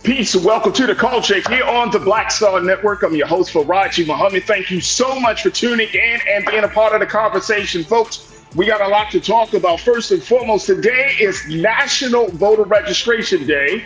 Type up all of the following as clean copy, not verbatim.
Peace and welcome to the culture here on the Black Star Network. I'm your host, Farajii Muhammad. Thank you so much for tuning in and being a part of the conversation, folks. We got a lot to talk about. First and foremost, today is National Voter Registration Day.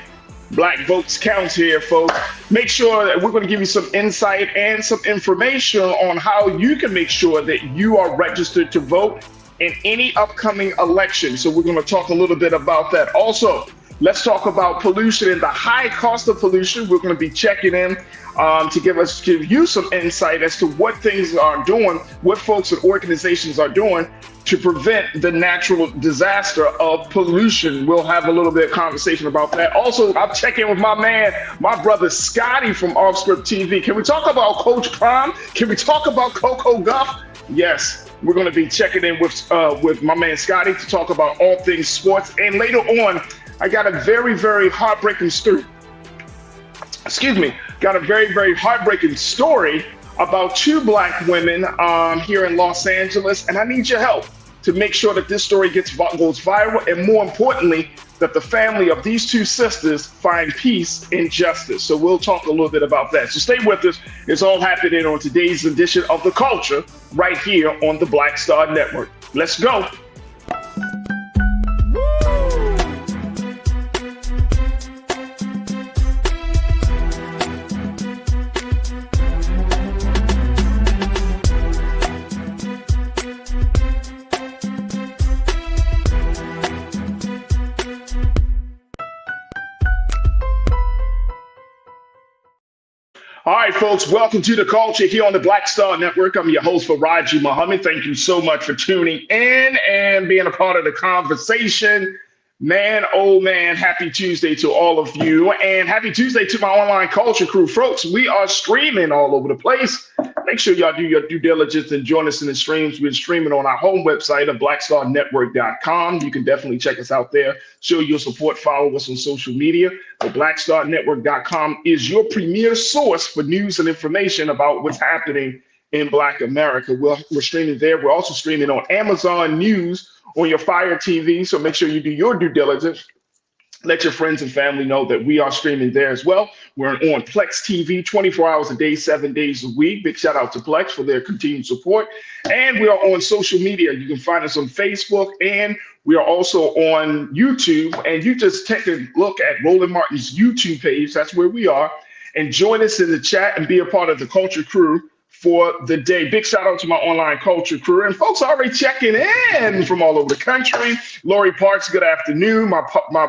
Black votes count here, folks. Make sure that we're going to give you some insight and some information on how you can make sure that you are registered to vote in any upcoming election. So we're going to talk a little bit about that. Also, let's talk about pollution and the high cost of pollution. We're going to be checking in to give you some insight as to what things are doing, what folks and organizations are doing to prevent the natural disaster of pollution. We'll have a little bit of conversation about that. Also, I'll check in with my man, my brother Scotty from Offscript TV. Can we talk about Coach Prime? Can we talk about Coco Gauff? Yes. We're going to be checking in with my man Scotty to talk about all things sports. And later on, I got a very, very heartbreaking story. Got a very, very heartbreaking story about two Black women here in Los Angeles. And I need your help to make sure that this story goes viral. And more importantly, that the family of these two sisters find peace and justice. So we'll talk a little bit about that. So stay with us. It's all happening on today's edition of The Culture right here on the Black Star Network. Let's go. All right, folks, welcome to The Culture here on the Black Star Network. I'm your host, Farajii Muhammad. Thank you so much for tuning in and being a part of the conversation. Man, oh man, happy Tuesday to all of you. And happy Tuesday to my online culture crew. Folks, we are streaming all over the place. Make sure y'all do your due diligence and join us in the streams. We're streaming on our home website of blackstarnetwork.com. You can definitely check us out there. Show your support. Follow us on social media. The blackstarnetwork.com is your premier source for news and information about what's happening in Black America. We're streaming there. We're also streaming on Amazon News on your Fire TV. So make sure you do your due diligence. Let your friends and family know that we are streaming there as well. We're on Plex TV 24 hours a day, 7 days a week. Big shout out to Plex for their continued support. And we are on social media. You can find us on Facebook, and we are also on YouTube. And you just take a look at Roland Martin's YouTube page. That's where we are. And join us in the chat and be a part of the culture crew for the day. Big shout out to my online culture crew. And folks are already checking in from all over the country. Lori Parks, good afternoon. My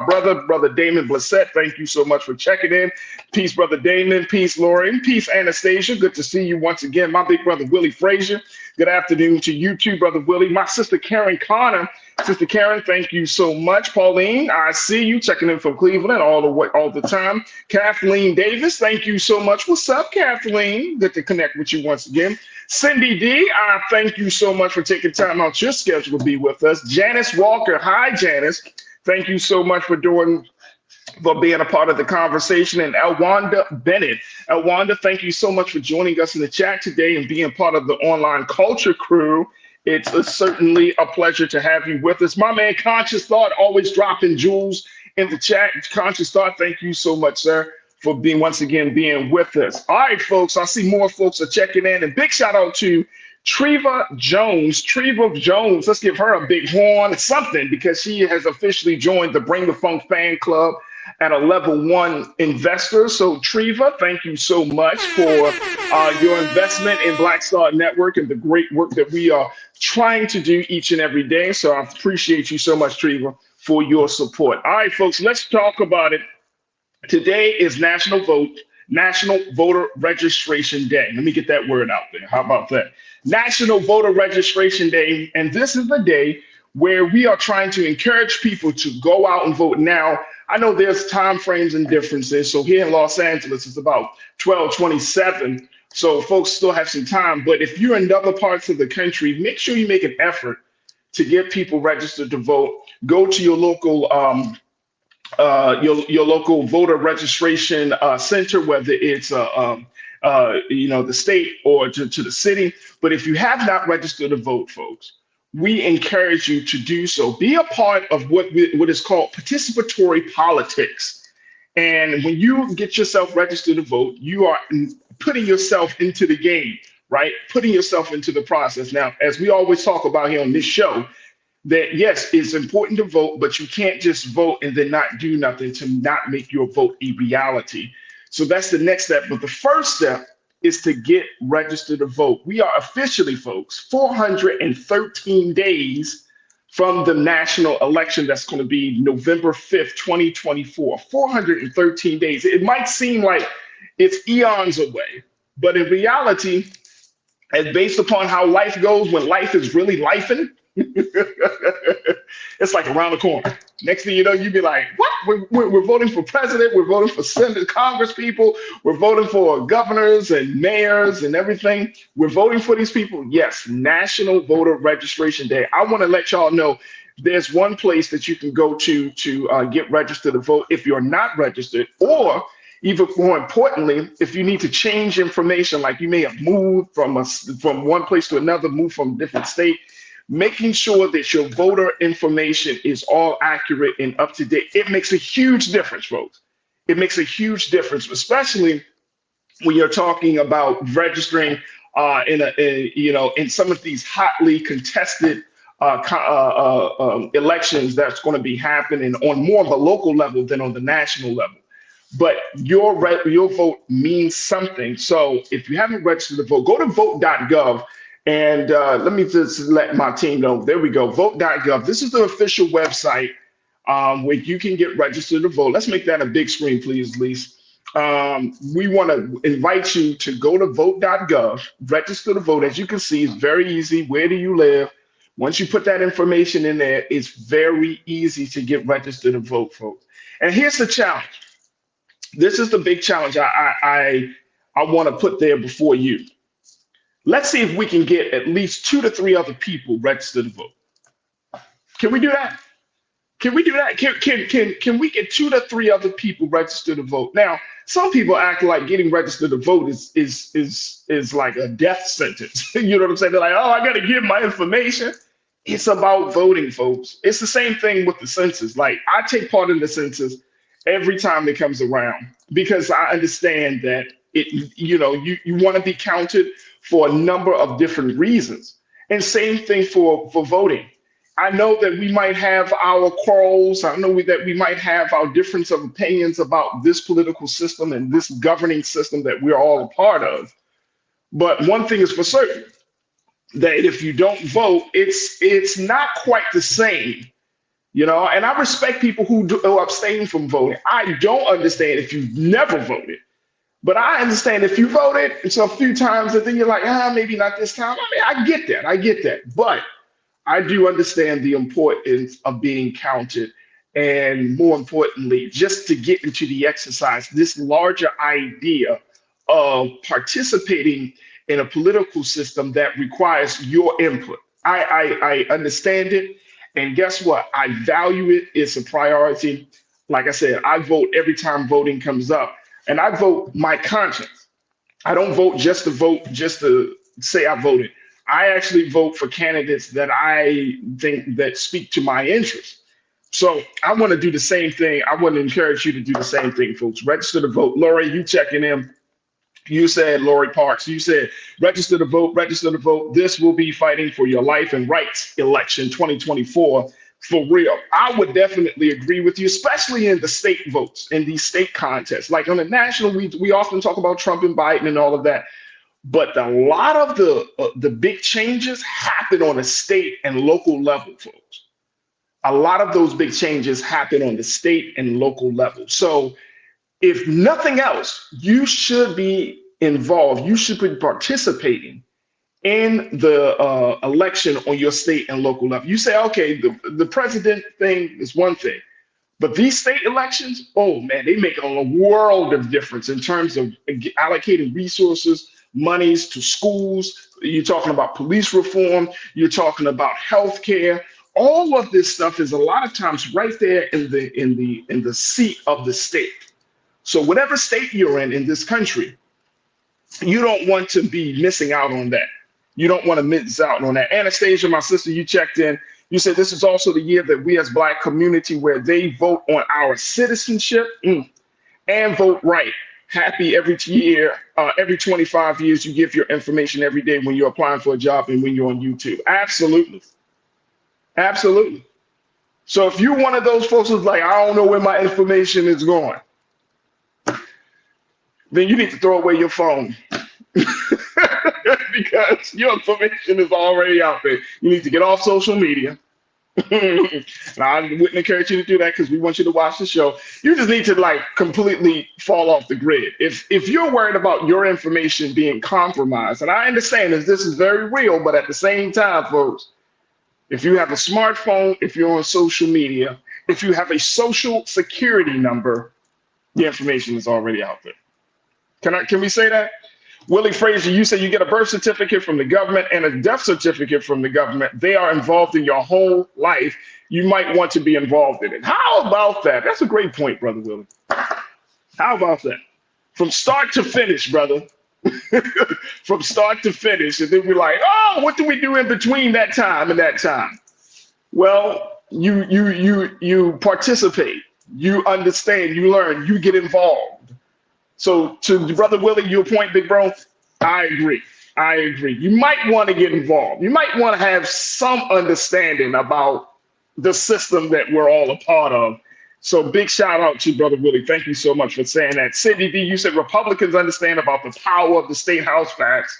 brother Damon Blissett, thank you so much for checking in. Peace, brother Damon. Peace, Lori. Peace, Anastasia. Good to see you once again. My big brother Willie Frazier. Good afternoon to you too, brother Willie. My sister Karen Connor. Sister Karen, thank you so much. Pauline, I see you checking in from Cleveland all the time. Kathleen Davis, thank you so much. What's up, Kathleen? Good to connect with you once again. Cindy D, thank you so much for taking time out your schedule to be with us. Janice Walker, hi Janice. Thank you so much for being a part of the conversation. And Elwanda Bennett. Elwanda, thank you so much for joining us in the chat today and being part of the online culture crew. It's certainly a pleasure to have you with us. My man, Conscious Thought, always dropping jewels in the chat. Conscious Thought, thank you so much, sir, for once again being with us. All right, folks, I see more folks are checking in. And big shout out to Treva Jones. Treva Jones, let's give her a big horn, something, because she has officially joined the Bring the Funk fan club at a level 1 investor. So Treva, thank you so much for your investment in Black Star Network and the great work that we are trying to do each and every day. So I appreciate you so much, Treva, for your support. All right, folks, let's talk about it. Today is National Voter Registration Day. Let me get that word out there. How about that? National Voter Registration Day. And this is the day where we are trying to encourage people to go out and vote. Now, I know there's time frames and differences. So here in Los Angeles, it's about 12:27. So folks still have some time. But if you're in other parts of the country, make sure you make an effort to get people registered to vote. Go to your local your local voter registration center, whether it's the state or to the city. But if you have not registered to vote, folks, we encourage you to do so. Be a part of what is called participatory politics. And when you get yourself registered to vote, you are putting yourself into the game, right? Putting yourself into the process. Now, as we always talk about here on this show, that yes, it's important to vote, but you can't just vote and then not do nothing to not make your vote a reality. So that's the next step. But the first step is to get registered to vote. We are officially, folks, 413 days from the national election that's going to be November 5th, 2024. 413 days. It might seem like it's eons away, but in reality, and based upon how life goes when life is really lifing, it's like around the corner. Next thing you know, you'd be like, what? We're voting for president. We're voting for Senate, Congress people. We're voting for governors and mayors and everything. We're voting for these people. Yes, National Voter Registration Day. I want to let y'all know there's one place that you can go to get registered to vote if you're not registered, or even more importantly, if you need to change information, like you may have moved from one place to another, moved from a different state, making sure that your voter information is all accurate and up to date. It makes a huge difference, folks. It makes a huge difference, especially when you're talking about registering in some of these hotly contested elections that's going to be happening on more of a local level than on the national level. But your vote means something. So if you haven't registered to vote, go to vote.gov. And let me just let my team know. There we go, vote.gov. This is the official website where you can get registered to vote. Let's make that a big screen, please, Lise. We want to invite you to go to vote.gov, register to vote. As you can see, it's very easy. Where do you live? Once you put that information in there, it's very easy to get registered to vote, folks. And here's the challenge. This is the big challenge I want to put there before you. Let's see if we can get at least 2 to 3 other people registered to vote. Can we do that? Can we do that? Can we get 2 to 3 other people registered to vote? Now, some people act like getting registered to vote is like a death sentence. You know what I'm saying? They're like, oh, I got to give my information. It's about voting, folks. It's the same thing with the census. Like, I take part in the census every time it comes around because I understand that you want to be counted for a number of different reasons. And same thing for voting. I know that we might have our quarrels. I know that we might have our difference of opinions about this political system and this governing system that we're all a part of. But one thing is for certain, that if you don't vote, it's not quite the same. And I respect people who abstain from voting. I don't understand if you've never voted. But I understand if you voted so a few times and then you're like, maybe not this time. I mean, I get that. But I do understand the importance of being counted. And more importantly, just to get into the exercise, this larger idea of participating in a political system that requires your input. I understand it. And guess what? I value it. It's a priority. Like I said, I vote every time voting comes up. And I vote my conscience. I don't vote just to say I voted. I actually vote for candidates that I think that speak to my interests. So I want to do the same thing. I want to encourage you to do the same thing, folks. Register to vote. Lori, you checking in. You said, Lori Parks, you said, register to vote, register to vote. This will be fighting for your life and rights election 2024. For real. I would definitely agree with you, especially in the state votes, in these state contests. Like on the national, we often talk about Trump and Biden and all of that. But a lot of the big changes happen on a state and local level, folks. A lot of those big changes happen on the state and local level. So if nothing else, you should be involved. You should be participating in the election on your state and local level. You say, okay, the president thing is one thing, but these state elections, oh man, they make a world of difference in terms of allocating resources, monies to schools. You're talking about police reform. You're talking about healthcare. All of this stuff is a lot of times right there in the seat of the state. So whatever state you're in this country, you don't want to be missing out on that. You don't want to miss out on that. Anastasia, my sister, you checked in. You said this is also the year that we as Black community where they vote on our citizenship. and vote right. Happy every year, every 25 years, you give your information every day when you're applying for a job and when you're on YouTube. Absolutely. Absolutely. So if you're one of those folks who's like, I don't know where my information is going, then you need to throw away your phone because your information is already out there. You need to get off social media. And I wouldn't encourage you to do that because we want you to watch the show. You just need to like completely fall off the grid. If you're worried about your information being compromised, and I understand this is very real, but at the same time, folks, if you have a smartphone, if you're on social media, if you have a social security number, the information is already out there. Can we say that? Willie Frazier, you said you get a birth certificate from the government and a death certificate from the government. They are involved in your whole life. You might want to be involved in it. How about that? That's a great point, Brother Willie. How about that? From start to finish, brother. From start to finish. And then we're like, oh, what do we do in between that time and that time? Well, you participate, you understand, you learn, you get involved. So to Brother Willie, your point, big bro, I agree. I agree. You might want to get involved. You might want to have some understanding about the system that we're all a part of. So big shout out to Brother Willie. Thank you so much for saying that. Cindy D, you said Republicans understand about the power of the state house facts.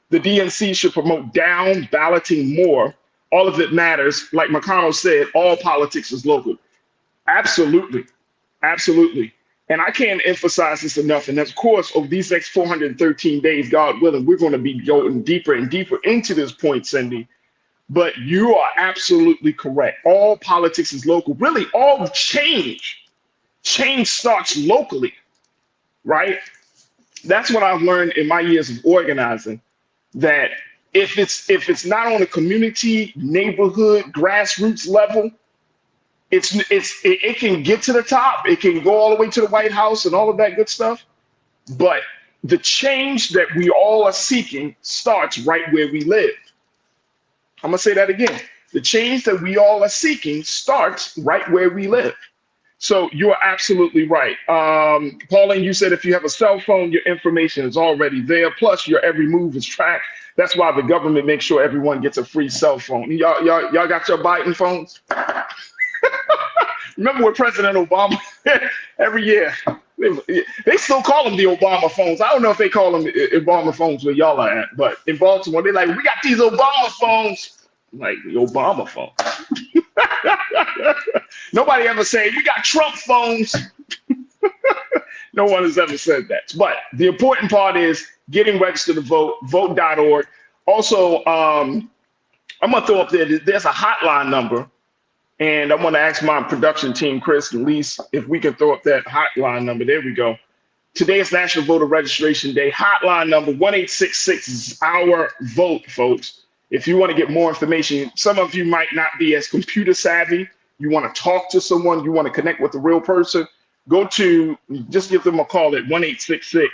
The DNC should promote down balloting more. All of it matters. Like McConnell said, all politics is local. Absolutely. Absolutely. And I can't emphasize this enough. And of course, over these next 413 days, God willing, we're going to be going deeper and deeper into this point, Cindy. But you are absolutely correct. All politics is local. Really, all change starts locally, right? That's what I've learned in my years of organizing, that if it's not on a community, neighborhood, grassroots level, it can get to the top. It can go all the way to the White House and all of that good stuff. But the change that we all are seeking starts right where we live. I'm gonna say that again. The change that we all are seeking starts right where we live. So you are absolutely right. Pauline, you said if you have a cell phone, your information is already there. Plus, your every move is tracked. That's why the government makes sure everyone gets a free cell phone. Y'all got your Biden phones? Remember when President Obama, every year, they still call them the Obama phones. I don't know if they call them Obama phones where y'all are at, but in Baltimore, they're like, we got these Obama phones. I'm like, the Obama phone. Nobody ever said, we got Trump phones. No one has ever said that. But the important part is getting registered to vote, vote.org. Also, I'm going to throw up there's a hotline number. And I'm going to ask my production team, Chris and Lise, if we can throw up that hotline number. There we go. Today is National Voter Registration Day. Hotline number 1-866 is our vote, folks. If you want to get more information, some of you might not be as computer savvy. You want to talk to someone. You want to connect with a real person. Just give them a call at 1-866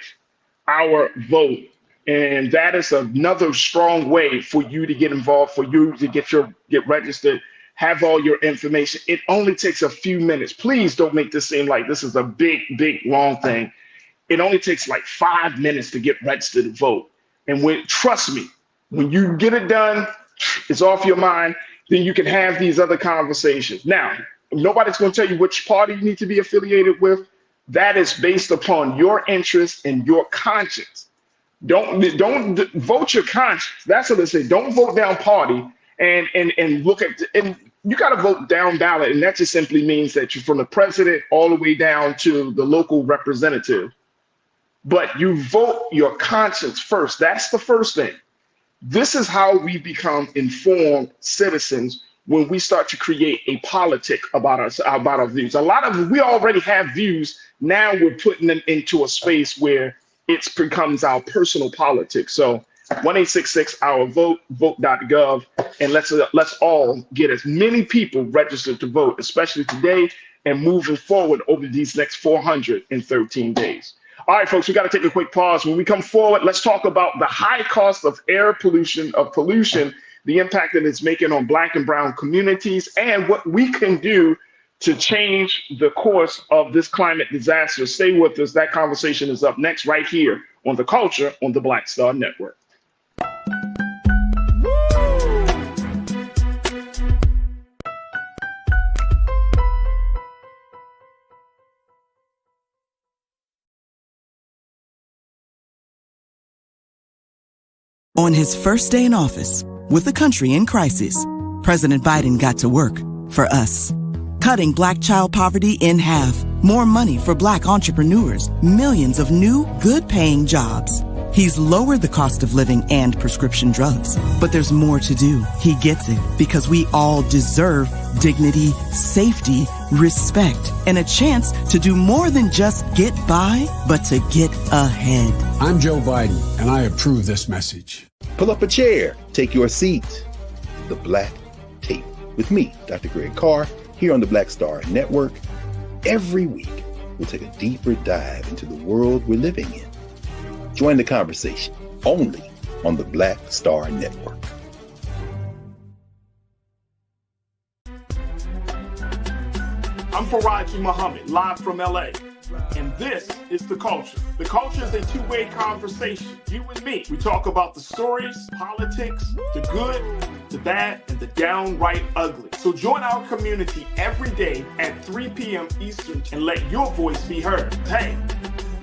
our vote. And that is another strong way for you to get involved, for you to get registered, have all your information. It only takes a few minutes. Please don't make this seem like this is a big, long thing. It only takes like 5 minutes to get registered to vote. And trust me, when you get it done, it's off your mind, then you can have these other conversations. Now, nobody's going to tell you which party you need to be affiliated with. That is based upon your interest and your conscience. Don't vote your conscience. That's what they say. Don't vote down party. And look at, and you got to vote down ballot, and that just simply means that you're from the president all the way down to the local representative. But you vote your conscience first. That's the first thing. This is how we become informed citizens when we start to create a politic about our views. We already have views. Now we're putting them into a space where it becomes our personal politics. So 1-866 our vote, vote.gov, and let's all get as many people registered to vote, especially today and moving forward over these next 413 days. All right, folks, we got to take a quick pause. When we come forward, let's talk about the high cost of air pollution, the impact that it's making on Black and brown communities, and what we can do to change the course of this climate disaster. Stay with us. That conversation is up next right here on The Culture on the Black Star Network. On his first day in office, with the country in crisis, President Biden got to work for us. Cutting Black child poverty in half, more money for Black entrepreneurs, millions of new, good-paying jobs. He's lowered the cost of living and prescription drugs. But there's more to do. He gets it, because we all deserve dignity, safety, respect, and a chance to do more than just get by, but to get ahead. I'm Joe Biden, and I approve this message. Pull up a chair, take your seat. The Black Tape with me, Dr. Greg Carr, here on the Black Star Network. Every week, we'll take a deeper dive into the world we're living in. Join the conversation only on the Black Star Network. I'm Farajii Muhammad, live from LA. And this is The Culture. The Culture is a two-way conversation. You and me. We talk about the stories, politics, the good, the bad, and the downright ugly. So join our community every day at 3 p.m. Eastern and let your voice be heard. Hey,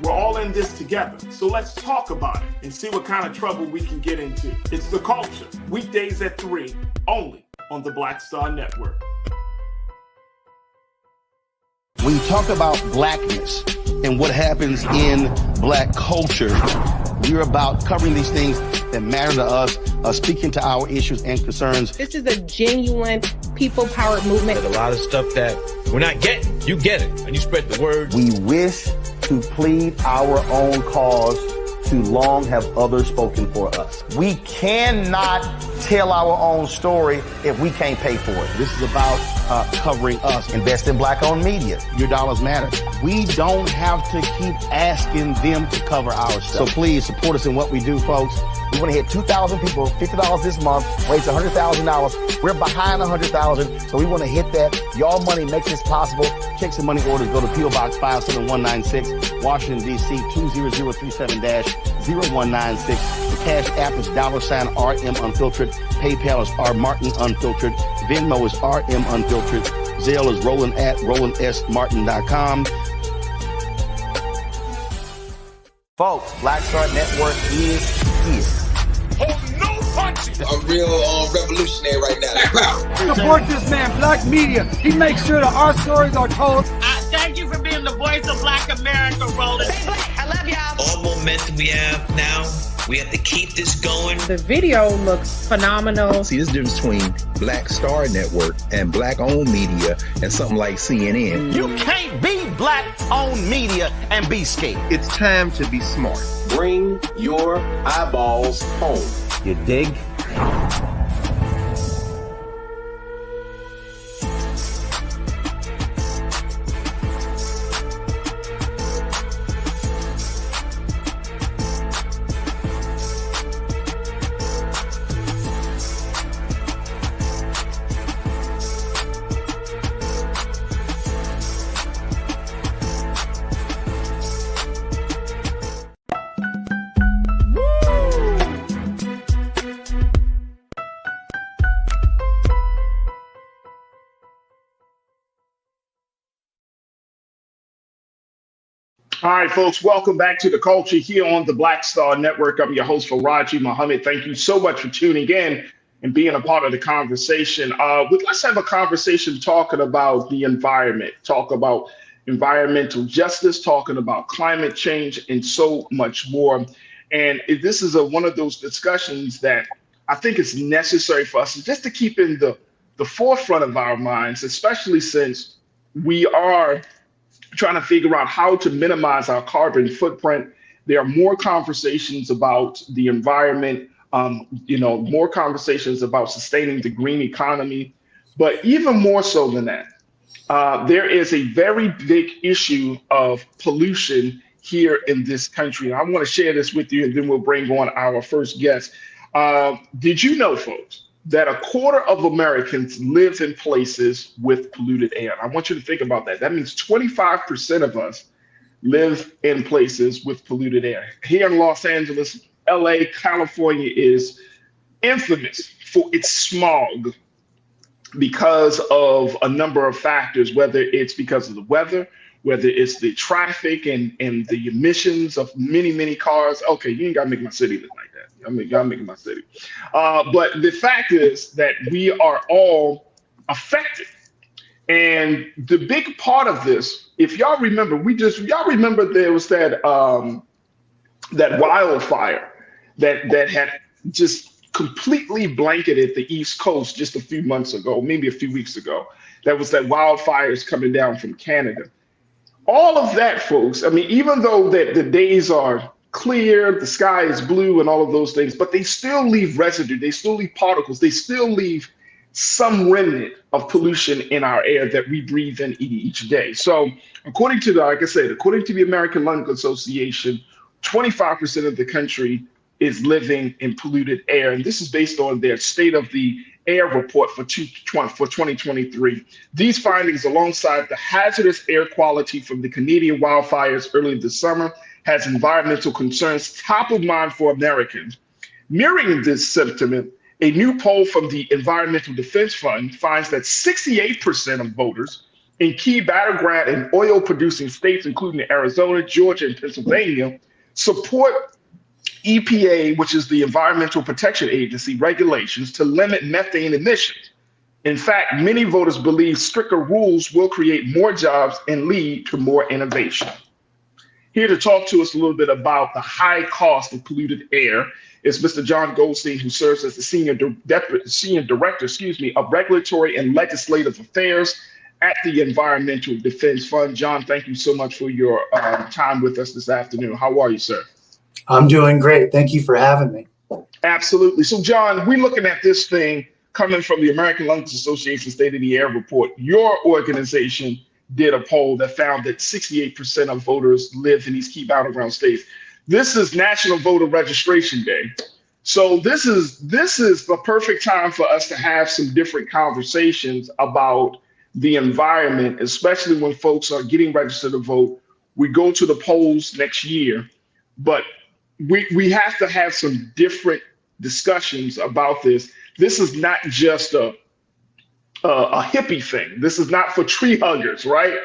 we're all in this together. So let's talk about it and see what kind of trouble we can get into. It's The Culture, weekdays at 3, only on the Black Star Network. When you talk about blackness and what happens in Black culture, we're about covering these things that matter to us, speaking to our issues and concerns. This is a genuine people-powered movement. There's a lot of stuff that we're not getting. You get it, and you spread the word. We wish to plead our own cause. Too long have others spoken for us. We cannot tell our own story if we can't pay for it. This is about covering us. Invest in Black-owned media. Your dollars matter. We don't have to keep asking them to cover our stuff. So please support us in what we do, folks. We want to hit 2,000 people, $50 this month, raise $100,000. We're behind $100,000, so we want to hit that. Y'all money makes this possible. Checks and money orders go to P.O. Box 57196, Washington, D.C. 20037-0196. The Cash App is $RM Unfiltered. PayPal is R Martin Unfiltered. Venmo is RM Unfiltered. Zelle is Roland at RolandSMartin.com. Folks, Black Star Network is here. I'm real revolutionary right now. Support this man, Black Media. He makes sure that our stories are told. Thank you for being the voice of Black America, Roland. Stay Black. I love y'all. All momentum we have now, we have to keep this going. The video looks phenomenal. See, there's a difference between Black Star Network and Black-owned media and something like CNN. You can't be Black-owned media and be scared. It's time to be smart. Bring your eyeballs home. You dig? All right, folks, welcome back to The Culture here on the Black Star Network. I'm your host, Farajii Muhammad. Thank you so much for tuning in and being a part of the conversation. Let's have a conversation talking about the environment, talk about environmental justice, talking about climate change, and so much more. And this is one of those discussions that I think is necessary for us just to keep in the forefront of our minds, especially since we are trying to figure out how to minimize our carbon footprint. There are more conversations about the environment, more conversations about sustaining the green economy. But even more so than that, there is a very big issue of pollution here in this country. And I want to share this with you, and then we'll bring on our first guest. Did you know, folks, that a quarter of Americans live in places with polluted air. I want you to think about that. That means 25% of us live in places with polluted air. Here in Los Angeles, LA, California is infamous for its smog because of a number of factors, whether it's because of the weather, whether it's the traffic and the emissions of many, many cars. Okay, you ain't got to make my city look like that. I mean, y'all making my city. But the fact is that we are all affected. And the big part of this, if y'all remember, y'all remember there was that that wildfire that had just completely blanketed the East Coast just a few months ago, maybe a few weeks ago. That was that wildfires coming down from Canada. All of that, folks, I mean, even though that the days are clear, the sky is blue and all of those things, but they still leave residue, they still leave particles, they still leave some remnant of pollution in our air that we breathe in each day. So according to like I said, according to the American Lung Association, 25% of the country is living in polluted air. And this is based on their State of the Air report for 2023. These findings, alongside the hazardous air quality from the Canadian wildfires earlier this summer, has environmental concerns top of mind for Americans. Mirroring this sentiment, a new poll from the Environmental Defense Fund finds that 68% of voters in key battleground and oil-producing states, including Arizona, Georgia, and Pennsylvania, support EPA, which is the Environmental Protection Agency, regulations to limit methane emissions. In fact, many voters believe stricter rules will create more jobs and lead to more innovation. Here to talk to us a little bit about the high cost of polluted air is Mr. John Goldstein, who serves as the Senior Director of Regulatory and Legislative Affairs at the Environmental Defense Fund. John, thank you so much for your time with us this afternoon. How are you, sir? I'm doing great. Thank you for having me. Absolutely. So, John, we're looking at this thing coming from the American Lung Association State of the Air report. Your organization did a poll that found that 68% of voters live in these key battleground states. This is National Voter Registration Day. So this is the perfect time for us to have some different conversations about the environment, especially when folks are getting registered to vote. We go to the polls next year, but we have to have some different discussions about this. This is not just a hippie thing. This is not for tree huggers, right?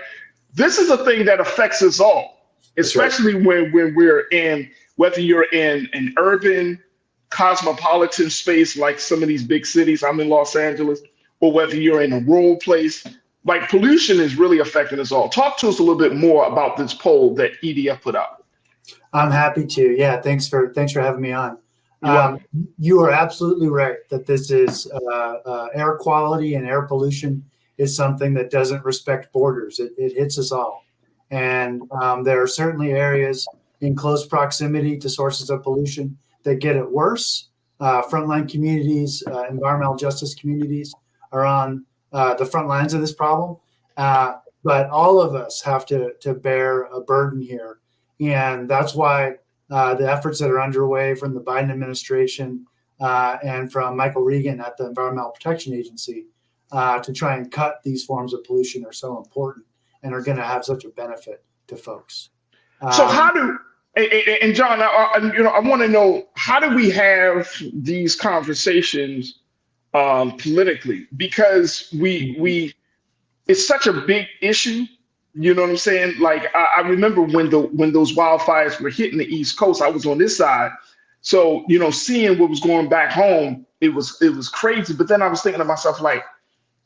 This is a thing that affects us all, especially when we're in, whether you're in an urban cosmopolitan space like some of these big cities, I'm in Los Angeles, or whether you're in a rural place. Like, pollution is really affecting us all. Talk to us a little bit more about this poll that EDF put out. I'm happy to. Yeah, thanks for having me on. You are absolutely right that this is air quality and air pollution is something that doesn't respect borders. It hits us all. And there are certainly areas in close proximity to sources of pollution that get it worse. Frontline communities, environmental justice communities are on the front lines of this problem. But all of us have to bear a burden here. And that's why the efforts that are underway from the Biden administration and from Michael Regan at the Environmental Protection Agency to try and cut these forms of pollution are so important and are going to have such a benefit to folks. So how do, and John, I want to know, how do we have these conversations politically? Because it's such a big issue. You know what I'm saying? Like, I remember when those wildfires were hitting the East Coast, I was on this side. So, seeing what was going back home, it was crazy. But then I was thinking to myself, like,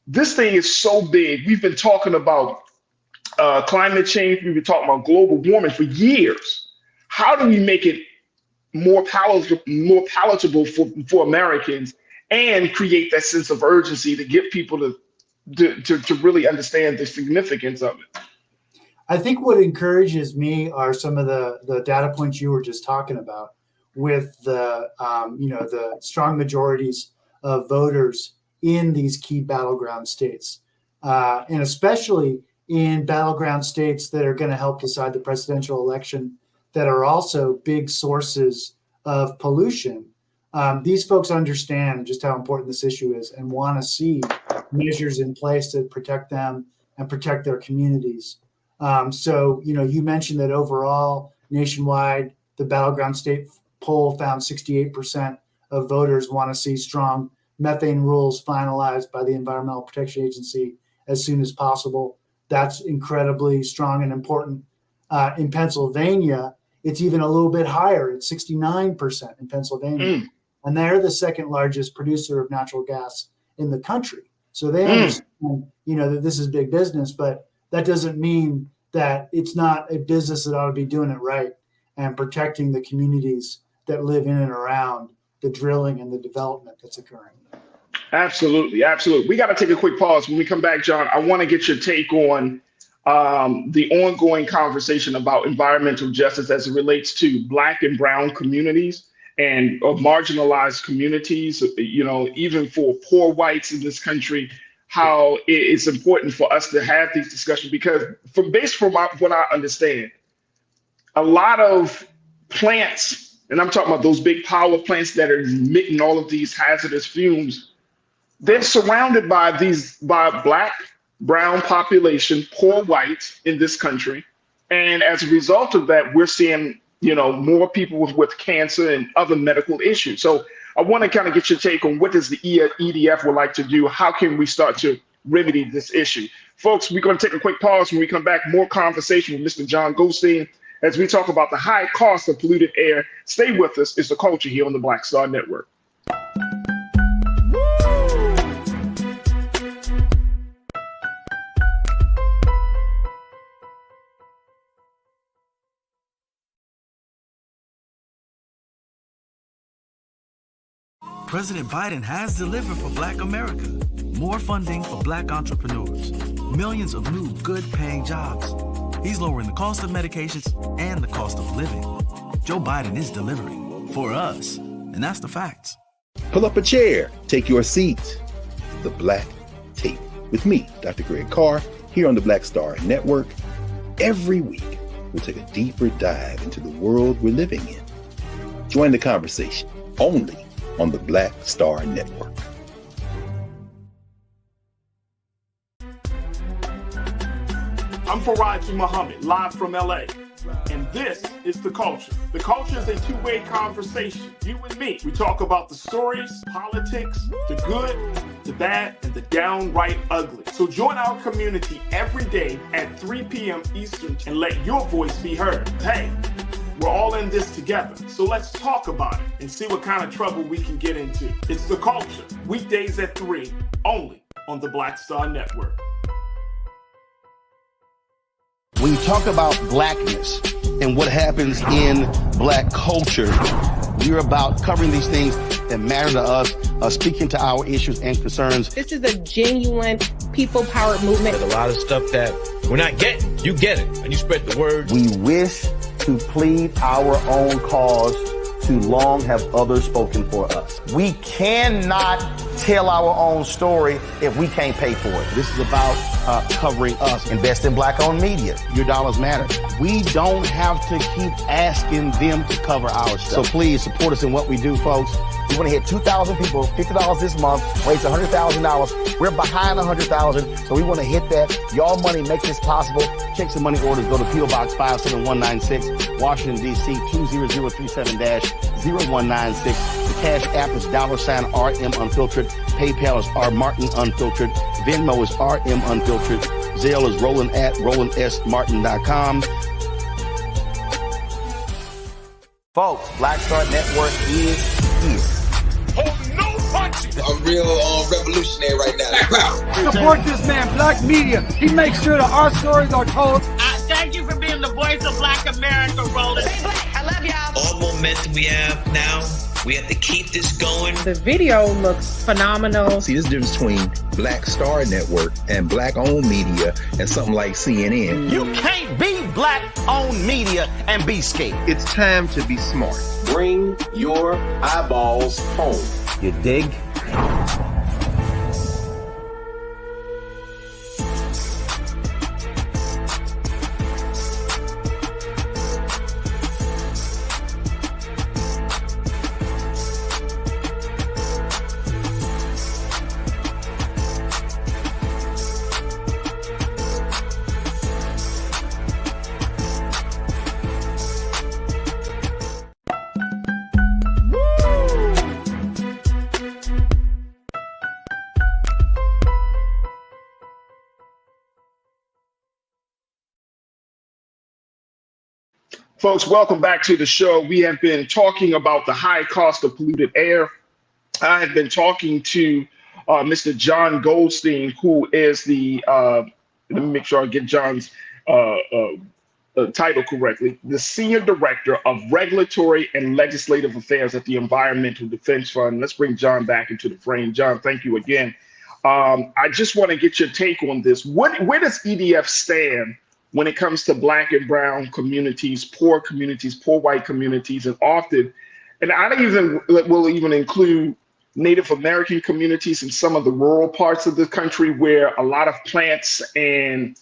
this thing is so big. We've been talking about climate change. We've been talking about global warming for years. How do we make it more palatable for Americans and create that sense of urgency to get people to really understand the significance of it? I think what encourages me are some of the data points you were just talking about, with the strong majorities of voters in these key battleground states, and especially in battleground states that are going to help decide the presidential election, that are also big sources of pollution. These folks understand just how important this issue is and want to see measures in place to protect them and protect their communities. So, you mentioned that overall, nationwide, the battleground state poll found 68% of voters want to see strong methane rules finalized by the Environmental Protection Agency as soon as possible. That's incredibly strong and important. In Pennsylvania, it's even a little bit higher. It's 69% in Pennsylvania. And they're the second largest producer of natural gas in the country. So they understand, that this is big business, but that doesn't mean that it's not a business that ought to be doing it right and protecting the communities that live in and around the drilling and the development that's occurring. Absolutely. We got to take a quick pause. When we come back, John, I want to get your take on the ongoing conversation about environmental justice as it relates to Black and brown communities and marginalized communities, even for poor whites in this country, how it's important for us to have these discussions, because from what I understand, a lot of plants, and I'm talking about those big power plants that are emitting all of these hazardous fumes, they're surrounded by Black, brown population, poor whites in this country. And as a result of that, we're seeing more people with cancer and other medical issues. So I want to kind of get your take on what does the EDF would like to do? How can we start to remedy this issue? Folks, we're going to take a quick pause. When we come back, more conversation with Mr. John Goldstein as we talk about the high cost of polluted air. Stay with us. It's The Culture here on the Black Star Network. President Biden has delivered for Black America. More funding for Black entrepreneurs. Millions of new good-paying jobs. He's lowering the cost of medications and the cost of living. Joe Biden is delivering for us, and that's the facts. Pull up a chair. Take your seat. The Black Tape with me, Dr. Greg Carr, here on the Black Star Network. Every week, we'll take a deeper dive into the world we're living in. Join the conversation only on the Black Star Network. I'm Farajii Muhammad, live from LA. And this is The Culture. The Culture is a two-way conversation. You and me. We talk about the stories, politics, the good, the bad, and the downright ugly. So join our community every day at 3 p.m. Eastern and let your voice be heard. Hey, we're all in this together. So let's talk about it and see what kind of trouble we can get into. It's The Culture, weekdays at 3, only on the Black Star Network. When you talk about blackness and what happens in Black culture, we're about covering these things that matter to us, speaking to our issues and concerns. This is a genuine people-powered movement. There's a lot of stuff that we're not getting. You get it, and you spread the word. We wish to plead our own cause. Too long have others spoken for us. We cannot tell our own story if we can't pay for it. This is about covering us. Invest in Black-owned media. Your dollars matter. We don't have to keep asking them to cover our stuff. So please support us in what we do, folks. We want to hit 2,000 people, $50 this month, raise $100,000. We're behind 100,000, so we want to hit that. Y'all money makes this possible. Check some money orders. Go to P.O. Box 57196, Washington, D.C. 20037-0196. The Cash App is $RM Unfiltered. PayPal is R Martin Unfiltered. Venmo is RM Unfiltered. Zelle is Roland at RolandSMartin.com. Folks, Black Star Network is here. Oh, no punches! I'm real revolutionary right now. Support this man, Black media. He makes sure that our stories are told. Thank you for being the voice of Black America, Roland. Stay Black. I love y'all. All momentum we have now, we have to keep this going. The video looks phenomenal. See, this difference between Black Star Network and Black-owned media and something like CNN. You can't be Black-owned media and be scared. It's time to be smart. Bring your eyeballs home. You dig? Folks, welcome back to the show. We have been talking about the high cost of polluted air. I have been talking to Mr. John Goldstein, who is let me make sure I get John's title correctly, the Senior Director of Regulatory and Legislative Affairs at the Environmental Defense Fund. Let's bring John back into the frame. John, thank you again. I just want to get your take on this. Where does EDF stand when it comes to Black and brown communities, poor white communities, and often, and I will even include Native American communities in some of the rural parts of the country where a lot of plants and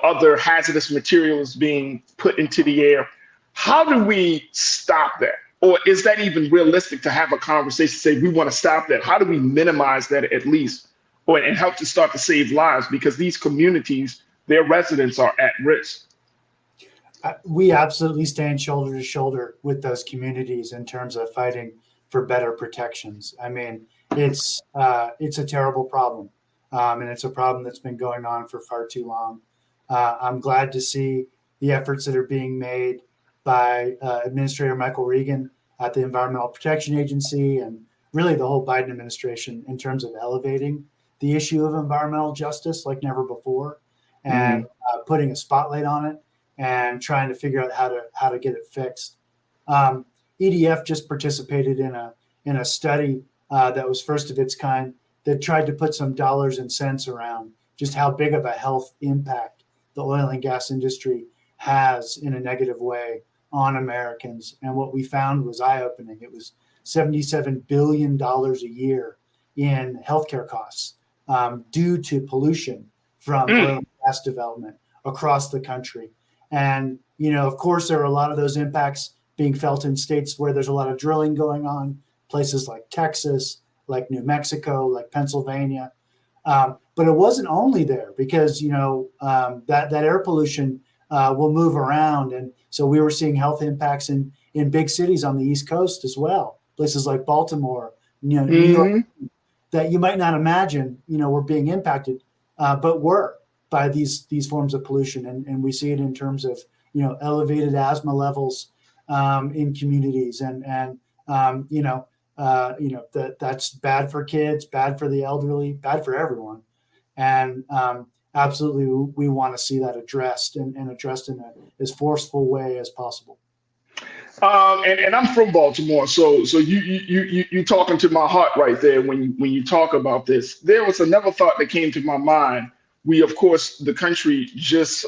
other hazardous materials being put into the air. How do we stop that? Or is that even realistic to have a conversation, say we want to stop that? How do we minimize that at least, and help to start to save lives? Because these communities, their residents are at risk. We absolutely stand shoulder to shoulder with those communities in terms of fighting for better protections. I mean, it's a terrible problem, and it's a problem that's been going on for far too long. I'm glad to see the efforts that are being made by Administrator Michael Regan at the Environmental Protection Agency and really the whole Biden administration in terms of elevating the issue of environmental justice like never before, and putting a spotlight on it and trying to figure out how to get it fixed. EDF just participated in a study that was first of its kind that tried to put some dollars and cents around just how big of a health impact the oil and gas industry has in a negative way on Americans. And what we found was eye-opening. It was $77 billion a year in healthcare costs due to pollution from oil and gas development across the country. And, of course, there are a lot of those impacts being felt in states where there's a lot of drilling going on, places like Texas, like New Mexico, like Pennsylvania. But it wasn't only there because, that air pollution will move around. And so we were seeing health impacts in big cities on the East Coast as well, places like Baltimore, New York, that you might not imagine, were being impacted, but were by these forms of pollution. And we see it in terms of, elevated asthma levels in communities. That's bad for kids, bad for the elderly, bad for everyone. And absolutely, we want to see that addressed and addressed in as forceful way as possible. And I'm from Baltimore, so you talking to my heart right there when you talk about this. There was another thought that came to my mind. We, of course, the country just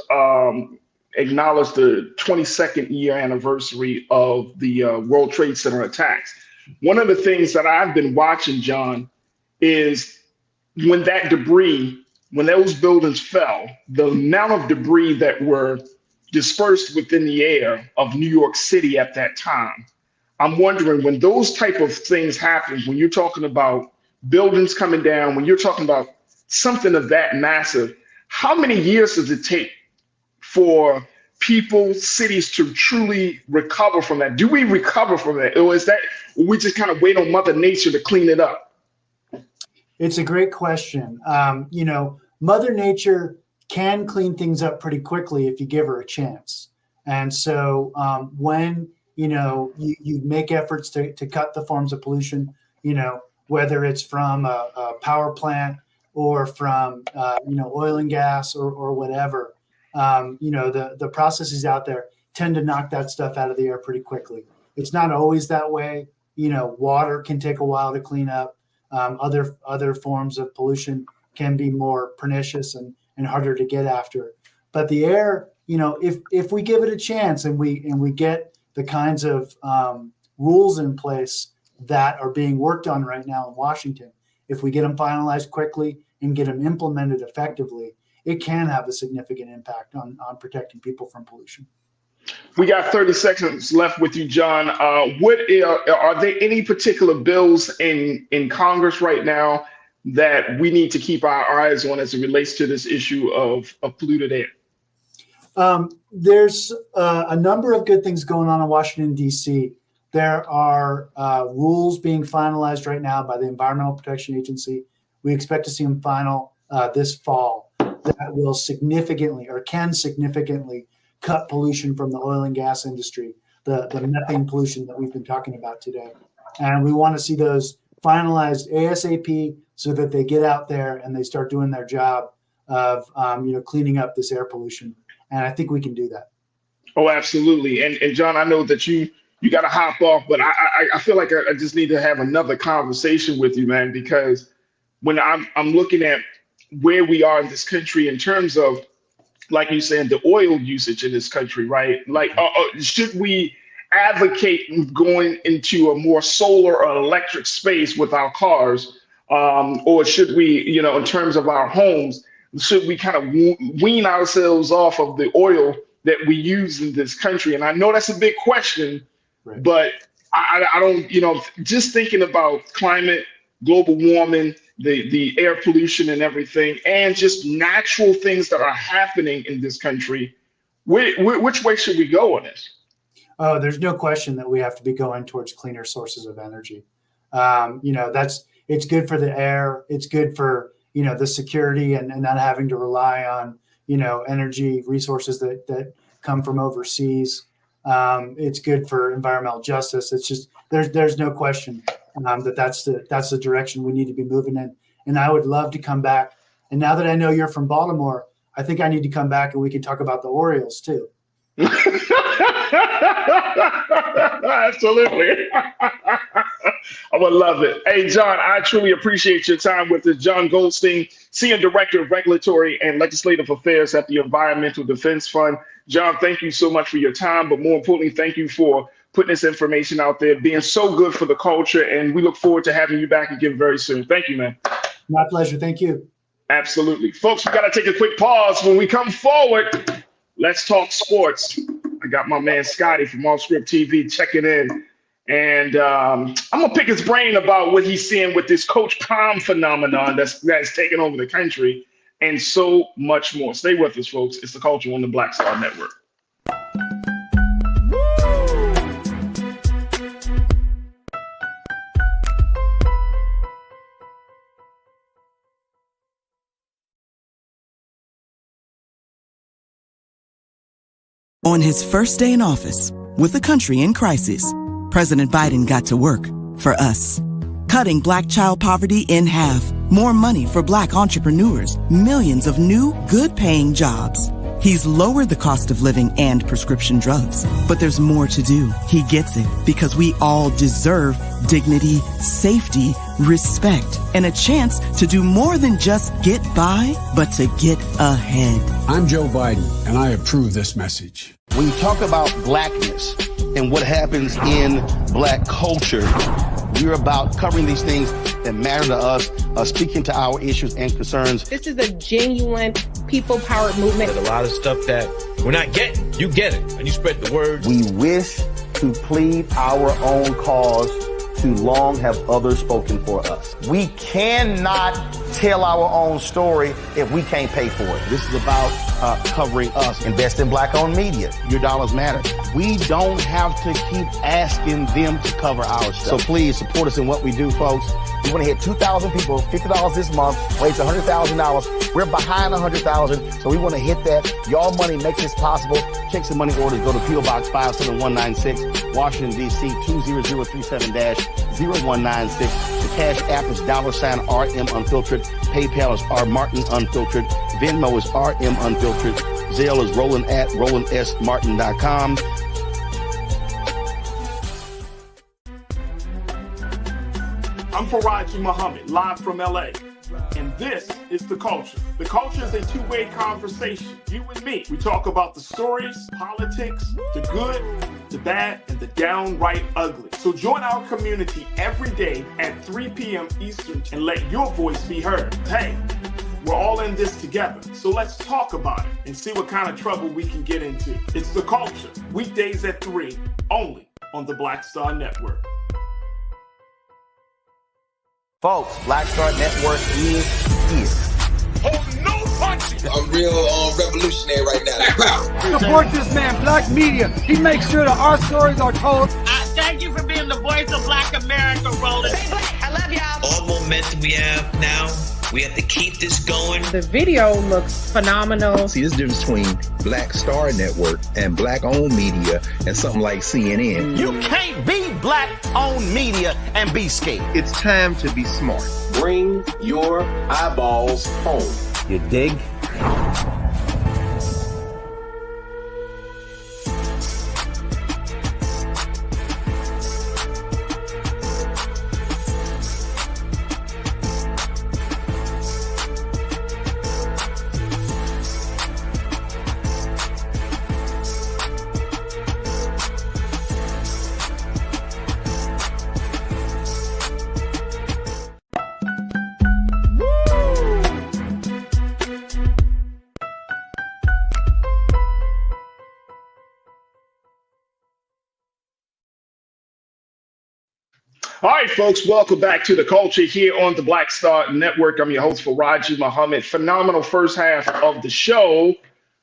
acknowledged the 22nd year anniversary of the World Trade Center attacks. One of the things that I've been watching, John, is when those buildings fell, the amount of debris that were dispersed within the air of New York City at that time. I'm wondering, when those type of things happen, when you're talking about buildings coming down, when you're talking about something of that massive, how many years does it take for people, cities to truly recover from that? Do we recover from that? Or is that we just kind of wait on Mother Nature to clean it up? It's a great question. Mother Nature can clean things up pretty quickly if you give her a chance. And so when, you make efforts to cut the forms of pollution, whether it's from a power plant or from, oil and gas or whatever, the processes out there tend to knock that stuff out of the air pretty quickly. It's not always that way. Water can take a while to clean up. Other forms of pollution can be more pernicious and harder to get after. But the air, if we give it a chance and we get the kinds of rules in place that are being worked on right now in Washington, if we get them finalized quickly and get them implemented effectively, it can have a significant impact on protecting people from pollution. We got 30 seconds left with you, John. Are there any particular bills in Congress right now that we need to keep our eyes on as it relates to this issue of polluted air? There's a number of good things going on in Washington, D.C. There are rules being finalized right now by the Environmental Protection Agency. We expect to see them final this fall that will significantly or can significantly cut pollution from the oil and gas industry, the methane pollution that we've been talking about today. And we want to see those finalized ASAP so that they get out there and they start doing their job of cleaning up this air pollution. And I think we can do that. Oh, absolutely. And John, I know that you got to hop off, but I feel like I just need to have another conversation with you, man, because when I'm looking at where we are in this country in terms of, like you said, the oil usage in this country, right? Like, should we advocate going into a more solar or electric space with our cars? Or should we, in terms of our homes, should we kind of wean ourselves off of the oil that we use in this country? And I know that's a big question, right, but I don't, just thinking about climate, global warming, the air pollution and everything, and just natural things that are happening in this country, which way should we go on this? Oh, there's no question that we have to be going towards cleaner sources of energy. It's good for the air. It's good for, the security and not having to rely on, energy resources that come from overseas. It's good for environmental justice. It's just, there's no question that's the direction we need to be moving in. And I would love to come back. And now that I know you're from Baltimore, I think I need to come back and we can talk about the Orioles too. Absolutely. I would love it. Hey, John, I truly appreciate your time with us. John Goldstein, Senior Director of Regulatory and Legislative Affairs at the Environmental Defense Fund. John, thank you so much for your time, but more importantly, thank you for putting this information out there, being so good for the culture, and we look forward to having you back again very soon. Thank you, man. My pleasure. Thank you. Absolutely. Folks, we got to take a quick pause. When we come forward, let's talk sports. I got my man Scotty from Off Script TV checking in. And I'm going to pick his brain about what he's seeing with this Coach Calm phenomenon that's taken over the country and so much more. Stay with us, folks. It's The Culture on the Black Star Network. On his first day in office, with the country in crisis, President Biden got to work for us. Cutting Black child poverty in half, more money for Black entrepreneurs, millions of new, good-paying jobs. He's lowered the cost of living and prescription drugs. But there's more to do. He gets it because we all deserve dignity, safety, respect, and a chance to do more than just get by, but to get ahead. I'm Joe Biden, and I approve this message. When you talk about blackness and what happens in Black culture, we're about covering these things that matter to us, speaking to our issues and concerns. This is a genuine people-powered movement. There's a lot of stuff that we're not getting. You get it, and you spread the word. We wish to plead our own cause. Too long have others spoken for us. We cannot tell our own story if we can't pay for it. This is about covering us. Invest in Black-owned media. Your dollars matter. We don't have to keep asking them to cover our stuff. So please support us in what we do, folks. We want to hit 2,000 people, $50 this month, raise $100,000. We're behind 100,000, so we want to hit that. Y'all money makes this possible. Check some money orders. Go to P.O. Box 57196, Washington, D.C. 20037-0196. The Cash App is $RM Unfiltered. PayPal is R Martin Unfiltered. Venmo is RM Unfiltered. Zelle is Roland at RolandSMartin.com. I'm Farajii Muhammad, live from LA. And this is The Culture. The Culture is a two-way conversation. You and me. We talk about the stories, politics, the good, the bad, and the downright ugly. So join our community every day at 3 p.m. Eastern and let your voice be heard. Hey, we're all in this together. So let's talk about it and see what kind of trouble we can get into. It's The Culture. Weekdays at 3, only on the Black Star Network. Folks, Black Star Network is here. Oh, no punching! I'm real revolutionary right now. Support this man, Black Media. He makes sure that our stories are told. Thank you for being the voice of Black America, Roland. Stay Black. I love y'all. All momentum we have now, We have to keep this going. The video looks phenomenal. See, this difference between Black Star Network and black-owned media and something like CNN. You can't be black-owned media and be scared. It's time to be smart. Bring your eyeballs home. You dig? All right, folks, welcome back to The Culture here on the Black Star Network. I'm your host, Farajii Muhammad. Phenomenal first half of the show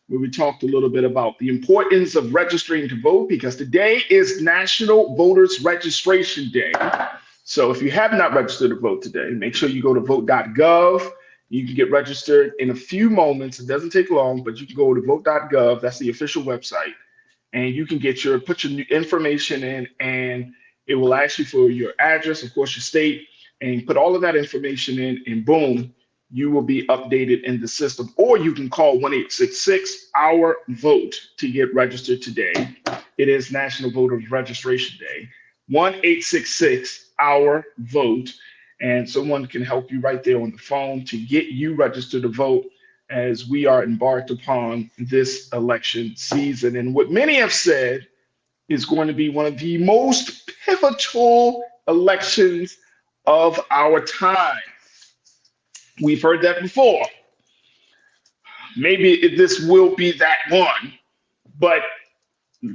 where we talked a little bit about the importance of registering to vote, because today is National Voters Registration Day. So if you have not registered to vote today, make sure you go to vote.gov. You can get registered in a few moments. It doesn't take long, but you can go to vote.gov. That's the official website. And you can put your information in, and it will ask you for your address, of course, your state, and you put all of that information in, and boom, you will be updated in the system. Or you can call 1-866-OUR-VOTE to get registered today. It is National Voters Registration Day. 1-866-OUR-VOTE, and someone can help you right there on the phone to get you registered to vote as we are embarked upon this election season. And what many have said is going to be one of the most pivotal elections of our time. We've heard that before. Maybe this will be that one, but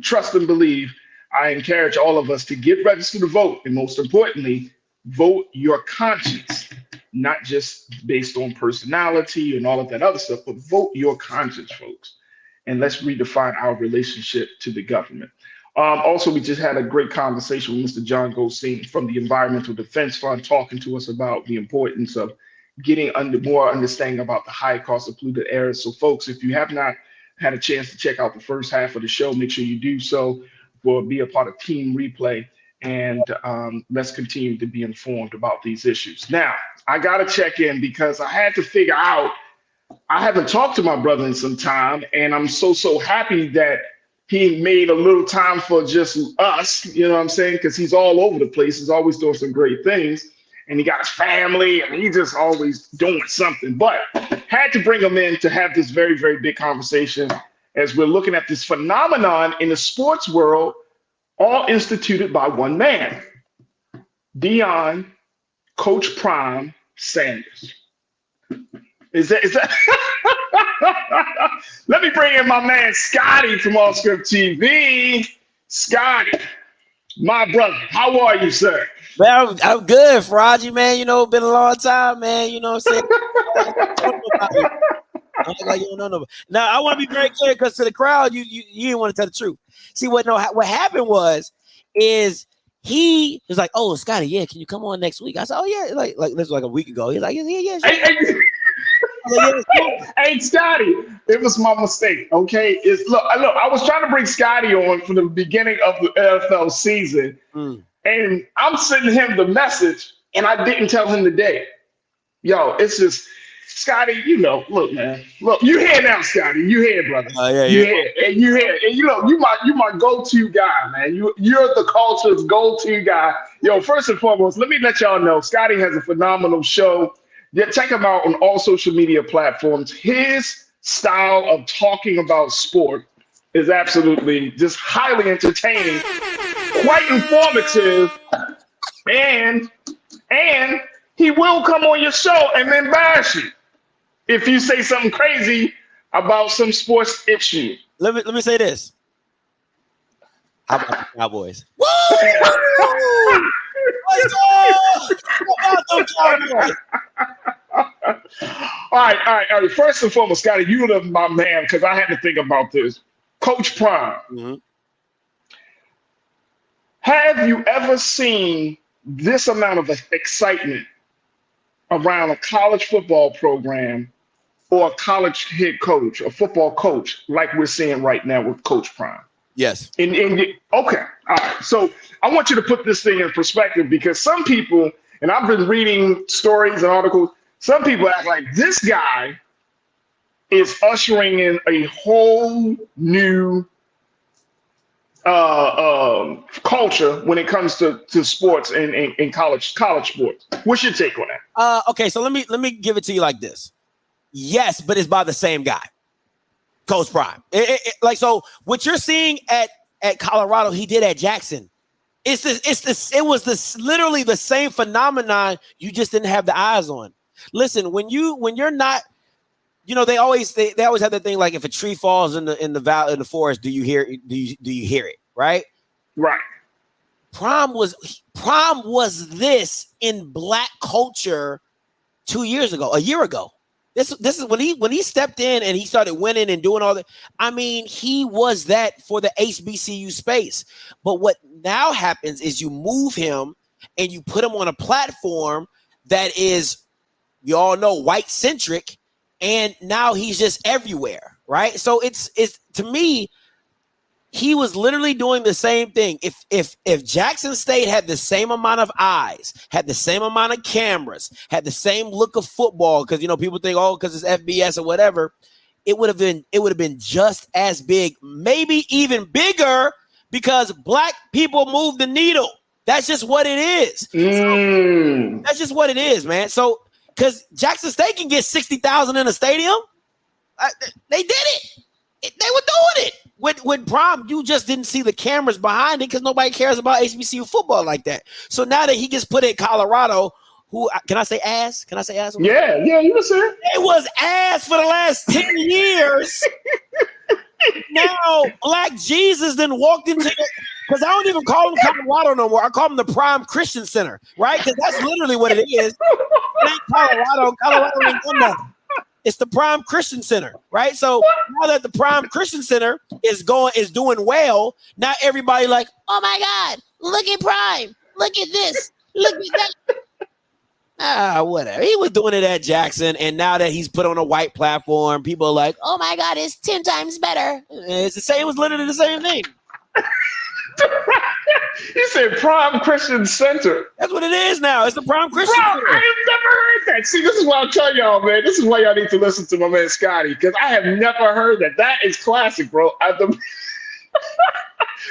trust and believe, I encourage all of us to get registered to vote, and most importantly, vote your conscience, not just based on personality and all of that other stuff, but vote your conscience, folks. And let's redefine our relationship to the government. Also, we just had a great conversation with Mr. John Goldstein from the Environmental Defense Fund, talking to us about the importance of getting more understanding about the high cost of polluted air. So, folks, if you have not had a chance to check out the first half of the show, make sure you do so. Be a part of Team Replay, and let's continue to be informed about these issues. Now, I got to check in because I had to figure out, I haven't talked to my brother in some time, and I'm so happy that he made a little time for just us, you know what I'm saying? Because he's all over the place. He's always doing some great things. And he got his family, and he's just always doing something. But had to bring him in to have this very, very big conversation as we're looking at this phenomenon in the sports world, all instituted by one man, Deion Coach Prime Sanders. Is that? Let me bring in my man Scotty from All Script TV. Scotty, my brother, how are you, sir? Man, I'm good, Farajii, man. You know, been a long time, man. You know what I'm saying? Like you don't know. Now, I want to be very clear, because to the crowd, you didn't want to tell the truth. See, what happened is he was like, "Oh, Scotty, yeah, can you come on next week?" I said, "Oh yeah," like this was like a week ago. He's like, "Yeah, sure." Hey, Scotty, it was my mistake. Okay, look. I was trying to bring Scotty on from the beginning of the NFL season, and I'm sending him the message, and I didn't tell him the day. Yo, it's just Scotty. You know, look, man. Look, you here now, Scotty. You here, brother. You here, and you here, and you know, you my go-to guy, man. You're the culture's go-to guy. Yo, first and foremost, let me let y'all know, Scotty has a phenomenal show. Yeah, check him out on all social media platforms. His style of talking about sport is absolutely just highly entertaining, quite informative, and he will come on your show and embarrass you if you say something crazy about some sports issue. Let me say this. How about the Cowboys? Woo! Let's go! How about them Cowboys? All right. First and foremost, Scotty, you are my man, because I had to think about this. Coach Prime, have you ever seen this amount of excitement around a college football program or a college head coach, a football coach, like we're seeing right now with Coach Prime? Yes. Okay, all right. So I want you to put this thing in perspective, because some people, and I've been reading stories and articles, some people act like this guy is ushering in a whole new culture when it comes to sports and college sports. What's your take on that? Okay, so let me give it to you like this. Yes, but it's by the same guy, Coach Prime. Like, so what you're seeing at Colorado, he did at Jackson. It was literally the same phenomenon. You just didn't have the eyes on. Listen, when you're not, they always have that thing like, if a tree falls in the forest, do you hear it? Right? Right. Prime was this in Black culture a year ago. This is when he stepped in and he started winning and doing all that. I mean, he was that for the HBCU space. But what now happens is you move him and you put him on a platform that is, we all know, white centric, and now he's just everywhere, right? So it's to me, he was literally doing the same thing. If Jackson State had the same amount of eyes, had the same amount of cameras, had the same look of football, because people think, because it's FBS or whatever, it would have been just as big, maybe even bigger, because Black people move the needle. That's just what it is. So, that's just what it is, man. So, because Jackson State can get 60,000 in a stadium, they did it. They were doing it. With Prime, you just didn't see the cameras behind it because nobody cares about HBCU football like that. So now that he gets put in Colorado, who can I say ass? Can I say ass? Yeah, you can say it. It was ass for the last 10 years. Now Black Jesus then walked into it, because I don't even call him Colorado no more. I call him the Prime Christian Center, right? Because that's literally what it is. It ain't Colorado. Colorado ain't done nothing. It's the Prime Christian Center, right? So now that the Prime Christian Center is doing well, now everybody like, oh my God, look at Prime. Look at this. Look at that. Whatever. He was doing it at Jackson, and now that he's put on a white platform, people are like, oh my God, it's 10 times better. It's the same. It was literally the same thing. You said Prime Christian Center. That's what it is now. It's the Prime Christian Center. I have never heard that. See, this is what I'm telling y'all, man. This is why y'all need to listen to my man Scotty, because I have never heard that. That is classic, bro.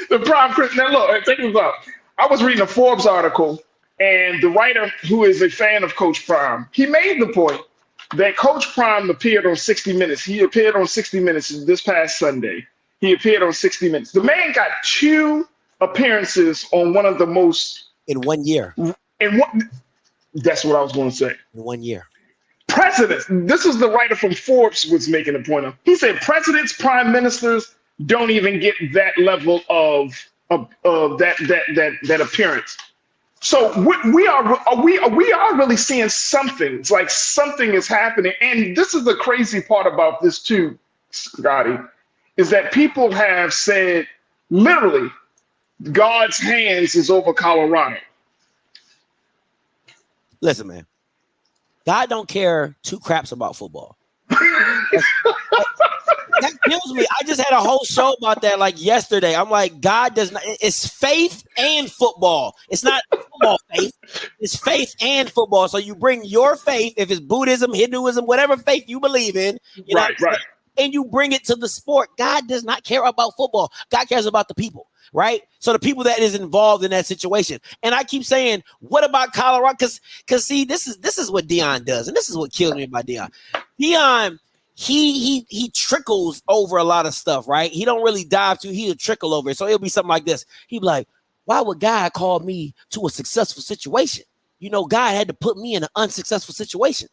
The Prime Christian. Now, look, take this out. I was reading a Forbes article, and the writer, who is a fan of Coach Prime, he made the point that Coach Prime appeared on 60 Minutes. He appeared on 60 Minutes this past Sunday. He appeared on 60 Minutes. The man got 2 appearances on one of the most in 1 year. That's what I was going to say. In 1 year. Presidents. This is the writer from Forbes was making a point of. He said presidents, prime ministers don't even get that level of that appearance. So we are really seeing something. It's like something is happening, and this is the crazy part about this too, Scotty, is that people have said literally God's hands is over Colorado. Listen, man, God don't care 2 craps about football. That kills me. I just had a whole show about that like yesterday. I'm like, God does not. It's faith and football. It's not football faith. It's faith and football. So you bring your faith, if it's Buddhism, Hinduism, whatever faith you believe in, right. And you bring it to the sport. God does not care about football. God cares about the people, right? So the people that is involved in that situation. And I keep saying, what about Colorado? Because see, this is what Deion does, and this is what kills me about Deion. Deion, he trickles over a lot of stuff, right? He don't really dive too. He'll trickle over it. So it'll be something like this. He'd be like, why would God call me to a successful situation? God had to put me in an unsuccessful situation.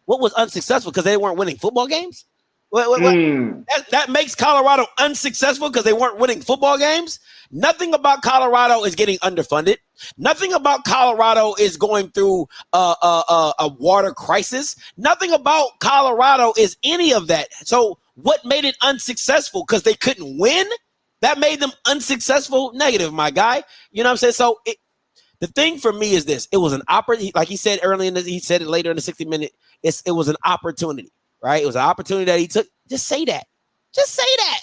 What was unsuccessful? Because they weren't winning football games? That makes Colorado unsuccessful because they weren't winning football games? Nothing about Colorado is getting underfunded. Nothing about Colorado is going through a water crisis. Nothing about Colorado is any of that. So what made it unsuccessful? Because they couldn't win? That made them unsuccessful? Negative, my guy. You know what I'm saying? So The thing for me is this: it was an opportunity. Like he said earlier, he said it later in the 60 minute. It was an opportunity, right? It was an opportunity that he took. Just say that. Just say that.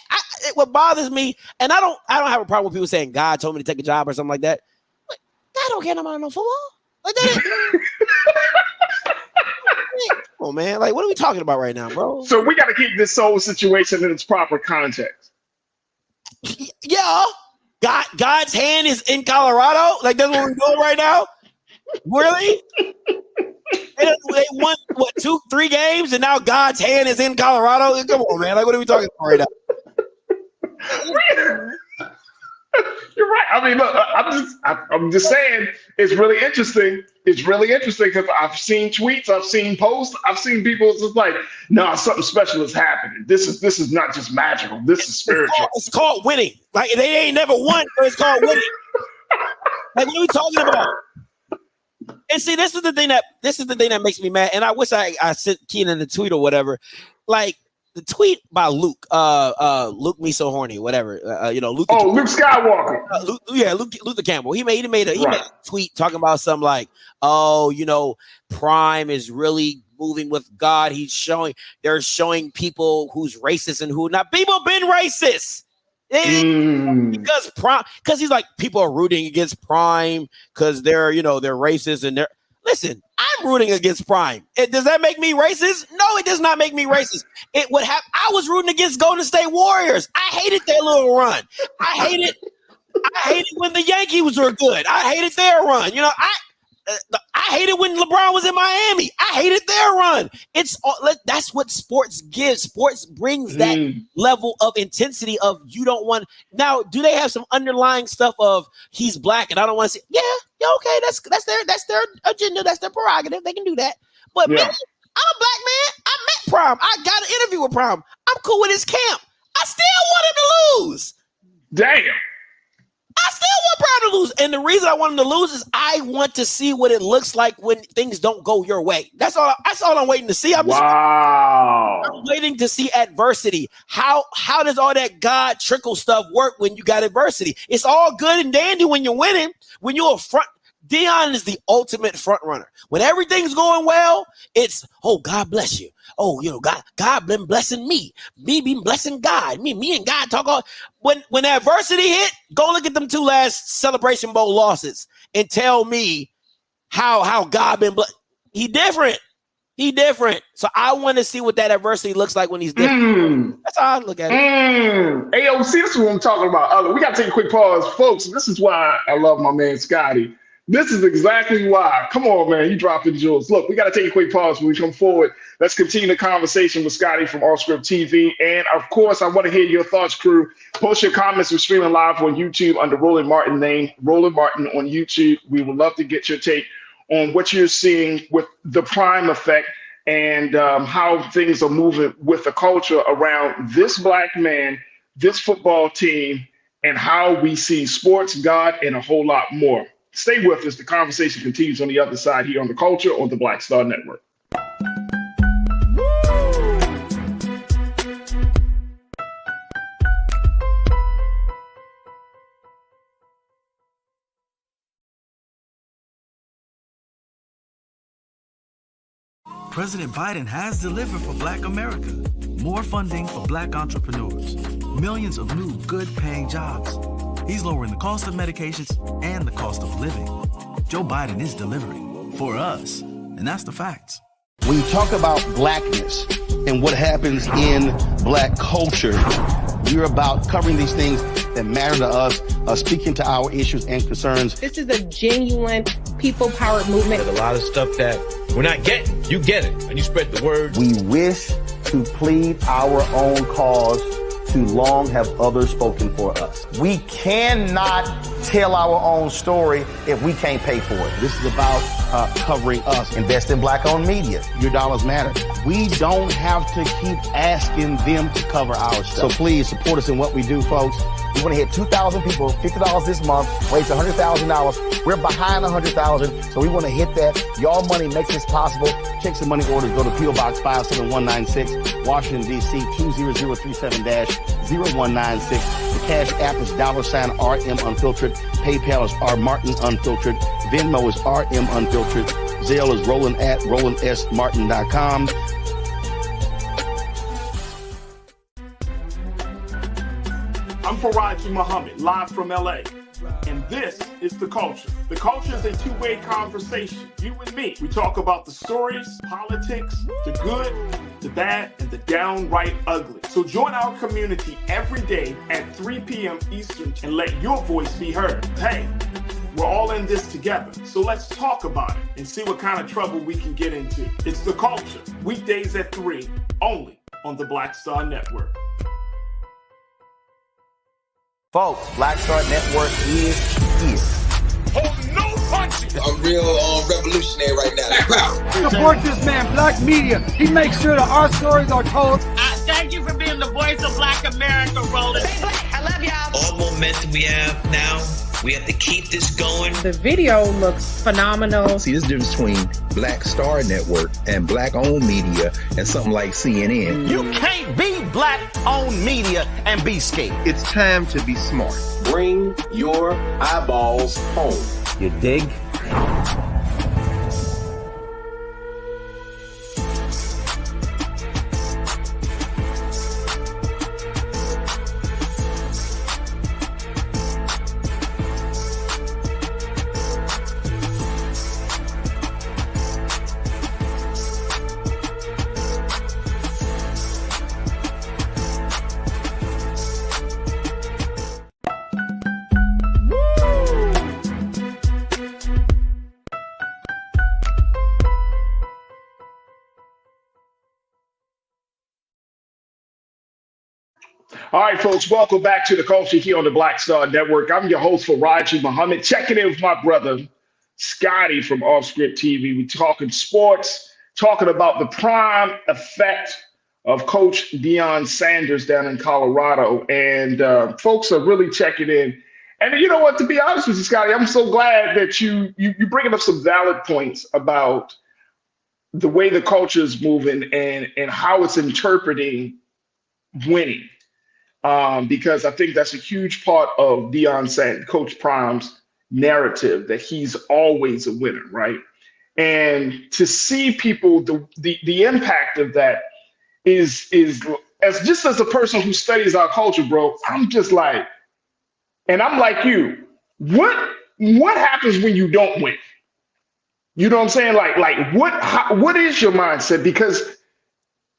What bothers me, and I don't have a problem with people saying God told me to take a job or something like that. But I don't care about no football. Like that. Come on, man. Like, what are we talking about right now, bro? So we got to keep this whole situation in its proper context. Yeah. God's hand is in Colorado? Like, that's what we're doing right now? Really? They won, 2-3 games, and now God's hand is in Colorado? Come on, man. Like, what are we talking about right now? You're right. I mean, look, I'm just saying it's really interesting. It's really interesting because I've seen tweets, I've seen posts, I've seen people just like, no, something special is happening. This is not just magical. This is spiritual. It's called winning. Like they ain't never won, but it's called winning. Like what are we talking about? And see, this is the thing that makes me mad. And I wish I sent Keenan the tweet or whatever. Like the tweet by Luke, Luke me so horny, whatever. Luke. Oh, Luke Skywalker. Luther Campbell. He made a tweet talking about something like, Prime is really moving with God. They're showing people who's racist and who not. People been racist. Because he's like, people are rooting against Prime because they're racist and they're. Listen, I'm rooting against Prime. Does that make me racist? No, it does not make me racist. It would have. I was rooting against Golden State Warriors. I hated their little run. I hated when the Yankees were good. I hated their run. I hated when LeBron was in Miami. I hated their run. That's what sports gives. Sports brings that level of intensity of you don't want. Now, do they have some underlying stuff of he's black and I don't want to see? Yeah, okay. That's their agenda. That's their prerogative. They can do that. But me, I'm a black man. I met Prime. I got an interview with Prime. I'm cool with his camp. I still want him to lose. Damn. I still want Prime to lose. And the reason I want him to lose is I want to see what it looks like when things don't go your way. That's all I'm waiting to see. I'm waiting to see adversity. How does all that God trickle stuff work when you got adversity? It's all good and dandy when you're winning. When you're a front, Deion is the ultimate front runner. When everything's going well, it's, oh, God bless you. Oh, God been blessing me. Me been blessing God. Me and God talk all. When adversity hit, go look at them 2 last Celebration Bowl losses and tell me how God been blessed. He different. So I want to see what that adversity looks like when he's different. That's how I look at it. AOC, this is what I'm talking about. We got to take a quick pause. Folks, this is why I love my man Scotty. This is exactly why. Come on, man. You dropping jewels. Look, we got to take a quick pause when we come forward. Let's continue the conversation with Scotty from Allscript TV. And, of course, I want to hear your thoughts, crew. Post your comments. We're streaming live on YouTube under Roland Martin name, Roland Martin on YouTube. We would love to get your take on what you're seeing with the Prime effect and how things are moving with the culture around this black man, this football team, and how we see sports, God, and a whole lot more. Stay with us. The conversation continues on the other side here on The Culture on the Black Star Network. President Biden has delivered for Black America. More funding for Black entrepreneurs. Millions of new good-paying jobs. He's lowering the cost of medications and the cost of living. Joe Biden is delivering for us, and that's the facts. When you talk about blackness and what happens in black culture, we're about covering these things that matter to us, speaking to our issues and concerns. This is a genuine people-powered movement. There's a lot of stuff that we're not getting. You get it, and you spread the word. We wish to plead our own cause. Too long have others spoken for us. We cannot tell our own story if we can't pay for it. This is about covering us. Invest in black-owned media. Your dollars matter. We don't have to keep asking them to cover our stuff. So please support us in what we do, folks. We want to hit 2,000 people, $50 this month, raise $100,000. We're behind 100,000, so we want to hit that. Your money makes this possible. Checks and money orders go to P.O. Box 57196, Washington, D.C. 20037-0196. The Cash App is $RM Unfiltered. PayPal is R Martin Unfiltered. Venmo is RM Unfiltered. Zelle is Roland at RolandSMartin.com. I'm Farajii Muhammad, live from LA. And this is The Culture. The Culture is a two-way conversation. You and me. We talk about the stories, politics, the good, the bad, and the downright ugly. So join our community every day at 3 p.m. Eastern and let your voice be heard. Hey, we're all in this together. So let's talk about it and see what kind of trouble we can get into. It's The Culture, weekdays at 3, only on the Black Star Network. Folks, Black Star Network is here. Oh, no punches! I'm real revolutionary right now. Support this man, Black Media. He makes sure that our stories are told. Thank you for being the voice of Black America, Roland. I love y'all. All momentum we have now, we have to keep this going. The video looks phenomenal. See, this difference between Black Star Network and black-owned media and something like CNN. You can't be black-owned media and be scared. It's time to be smart. Bring your eyeballs home. You dig? All right, folks, welcome back to The Culture here on the Black Star Network. I'm your host, Farajii Muhammad, checking in with my brother, Scotty from Off Script TV. We're talking sports, talking about the prime effect of Coach Deion Sanders down in Colorado. And folks are really checking in. And you know what, to be honest with you, Scotty, I'm so glad that you're bringing up some valid points about the way the culture is moving and how it's interpreting winning. Because I think that's a huge part of Deion Sanders, Coach Prime's narrative, that he's always a winner, right? And to see people, the impact of that is as just as a person who studies our culture, bro, I'm just like, and I'm like you, what happens when you don't win? You know what I'm saying? Like what is your mindset? Because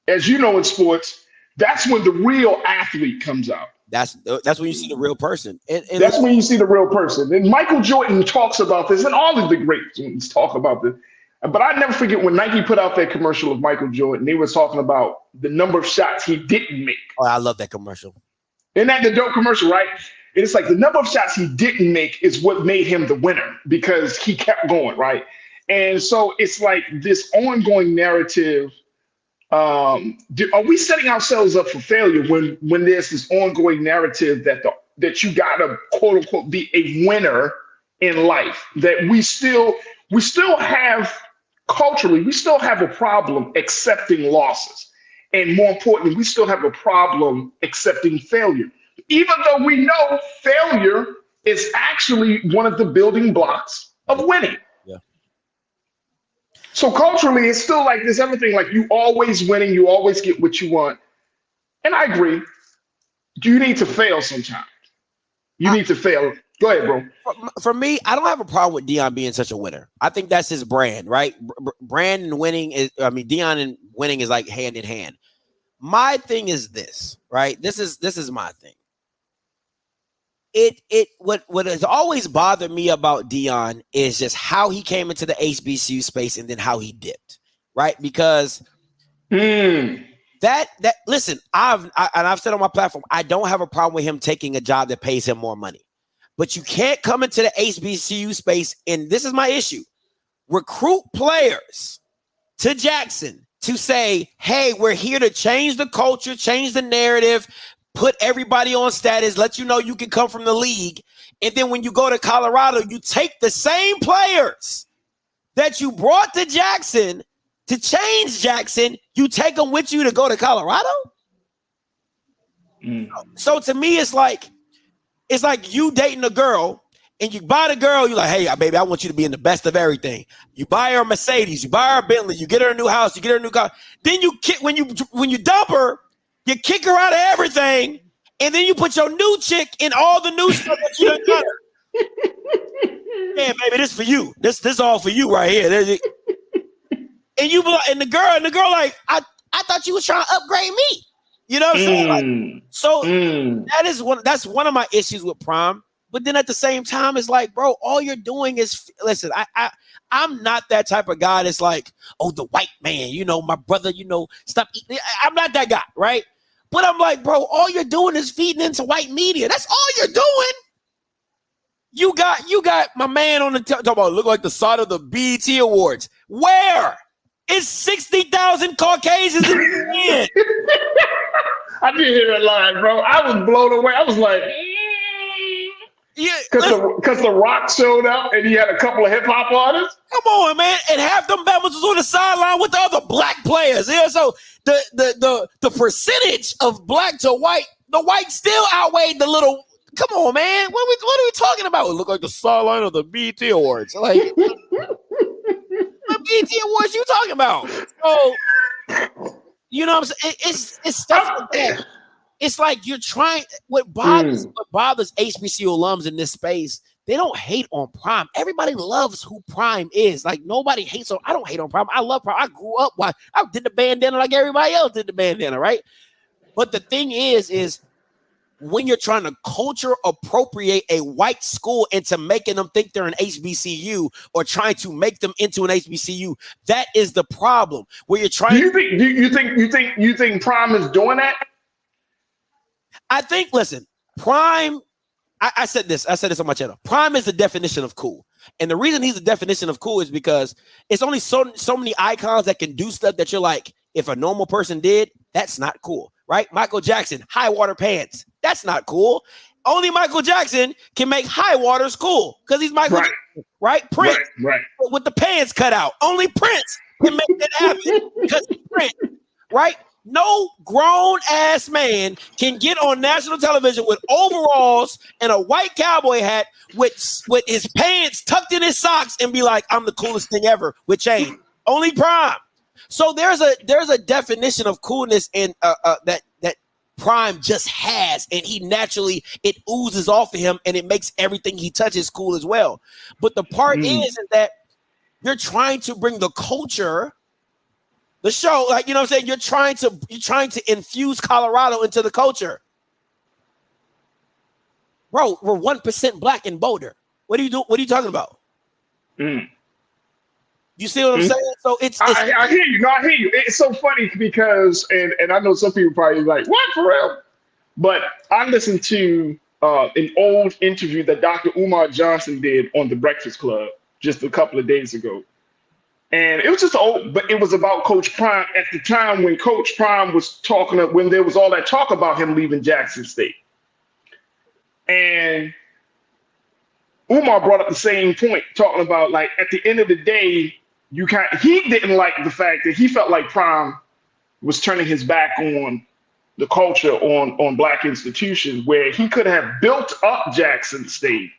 as you know in sports, that's when the real athlete comes out. That's when you see the real person. And that's when you see the real person. And Michael Jordan talks about this, and all of the great ones talk about this. But I never forget when Nike put out that commercial of Michael Jordan, they were talking about the number of shots he didn't make. Oh, I love that commercial. Isn't that the dope commercial, right? It's like the number of shots he didn't make is what made him the winner because he kept going, right? And so it's like this ongoing narrative. Are we setting ourselves up for failure when there's this ongoing narrative that you gotta quote unquote be a winner in life? That we still have culturally, we still have a problem accepting losses, and more importantly, we still have a problem accepting failure, even though we know failure is actually one of the building blocks of winning. So culturally, it's still like this everything, like you always winning, you always get what you want. And I agree. You need to fail sometimes. You need to fail. Go ahead, bro. For me, I don't have a problem with Deion being such a winner. I think that's his brand, right? Brand and winning is, Deion and winning is like hand in hand. My thing is this, right? This is my thing. What has always bothered me about Deion is just how he came into the HBCU space and then how he dipped, right? Because that listen, I've said on my platform, I don't have a problem with him taking a job that pays him more money, but you can't come into the HBCU space, and this is my issue: recruit players to Jackson to say, "Hey, we're here to change the culture, change the narrative." Put everybody on status, let you know you can come from the league. And then when you go to Colorado, you take the same players that you brought to Jackson to change Jackson. You take them with you to go to Colorado. So to me, it's like you dating a girl and you buy the girl, you're like, hey, baby, I want you to be in the best of everything. You buy her a Mercedes, you buy her a Bentley, you get her a new house, you get her a new car. Then you when you dump her, you kick her out of everything, and then you put your new chick in all the new stuff that you done done her. Yeah, baby, this for you. This all for you right here. And you and the girl like, I thought you was trying to upgrade me. You know what I'm saying? Like, that's one of my issues with Prime. But then at the same time, it's like, bro, all you're doing is listen. I'm not that type of guy that's like, oh, the white man, you know, my brother, you know, stop eating. I'm not that guy, right? But I'm like, bro, all you're doing is feeding into white media. That's all you're doing. You got my man on the talk about look like the side of the BET Awards. Where? It's 60,000 Caucasians in the end. I did hear that line, bro. I was blown away. I was like, yeah, because the Rock showed up and he had a couple of hip hop artists. Come on, man! And half them members was on the sideline with the other black players. Yeah, so the percentage of black to white, the white still outweighed the little. Come on, man! What are we talking about? It looked like the sideline of the BET Awards. Like what BET Awards you talking about? So you know what I'm saying? It's stuff like that. It's like you're trying. What bothers HBCU alums in this space, they don't hate on Prime. Everybody loves who Prime is. Like nobody hates on. I don't hate on Prime. I love Prime. I grew up. I did the bandana like everybody else did the bandana, right? But the thing is when you're trying to culture appropriate a white school into making them think they're an HBCU or trying to make them into an HBCU, that is the problem. Where you're trying. Do you think Prime is doing that? I think, listen, Prime, I said this on my channel. Prime is the definition of cool. And the reason he's the definition of cool is because it's only so many icons that can do stuff that you're like, if a normal person did, that's not cool, right? Michael Jackson, high water pants. That's not cool. Only Michael Jackson can make high waters cool because he's Michael Jackson, right? Prince, right. With the pants cut out. Only Prince can make that happen because he's Prince, right? No grown-ass man can get on national television with overalls and a white cowboy hat with his pants tucked in his socks and be like, I'm the coolest thing ever with chain. Only Prime. So there's a definition of coolness in that Prime just has, and he naturally, it oozes off of him and it makes everything he touches cool as well. But the part is that you're trying to bring the culture, the show, like, you know what I'm saying? You're trying to infuse Colorado into the culture. Bro, we're 1% black in Boulder. What are you talking about? You see what I'm saying? So I hear you. No, I hear you. It's so funny because, and I know some people probably like, what, for real? But I listened to an old interview that Dr. Umar Johnson did on The Breakfast Club just a couple of days ago. And it was just old, but it was about Coach Prime at the time when Coach Prime was talking, when there was all that talk about him leaving Jackson State. And Umar brought up the same point, talking about, like, at the end of the day, he didn't like the fact that he felt like Prime was turning his back on the culture, on black institutions, where he could have built up Jackson State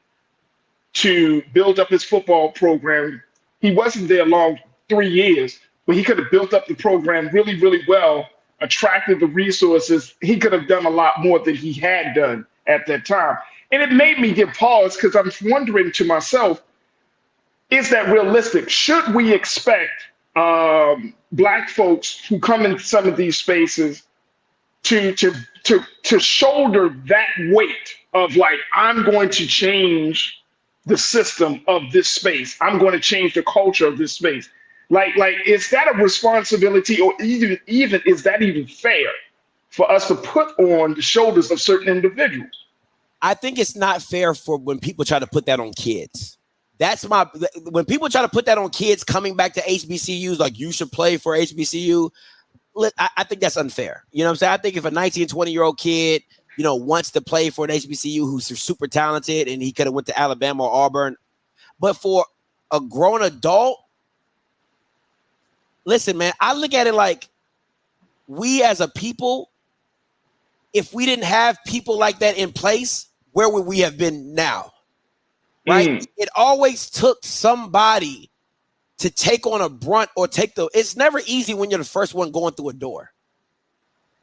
to build up his football program. He wasn't there long, 3 years, but he could have built up the program really, really well, attracted the resources. He could have done a lot more than he had done at that time. And it made me get pause because I'm wondering to myself, is that realistic? Should we expect black folks who come into some of these spaces to shoulder that weight of, like, I'm going to change the system of this space. I'm going to change the culture of this space. Like, is that a responsibility, or even is that even fair for us to put on the shoulders of certain individuals? I think it's not fair for when people try to put that on kids. When people try to put that on kids coming back to HBCUs, like, you should play for HBCU. I think that's unfair. You know what I'm saying? I think if a 19, 20-year-old kid, you know, wants to play for an HBCU who's super talented and he could have went to Alabama or Auburn, but for a grown adult, listen, man, I look at it like, we as a people, if we didn't have people like that in place, where would we have been now? right? It always took somebody to take on a brunt or it's never easy when you're the first one going through a door.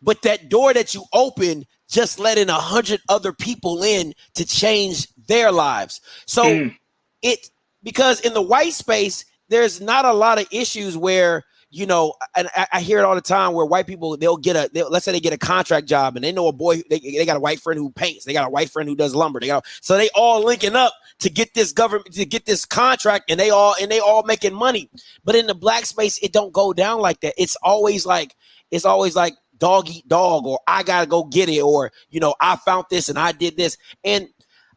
But that door that you open, just letting 100 other people in to change their lives. So because in the white space, there's not a lot of issues where, you know, and I hear it all the time where white people, let's say they get a contract job and they know a boy, they got a white friend who paints, they got a white friend who does lumber, so they all linking up to get this contract, and they all making money. But in the black space, it don't go down like that. It's always like dog eat dog, or I gotta go get it, or, you know, I found this and I did this. And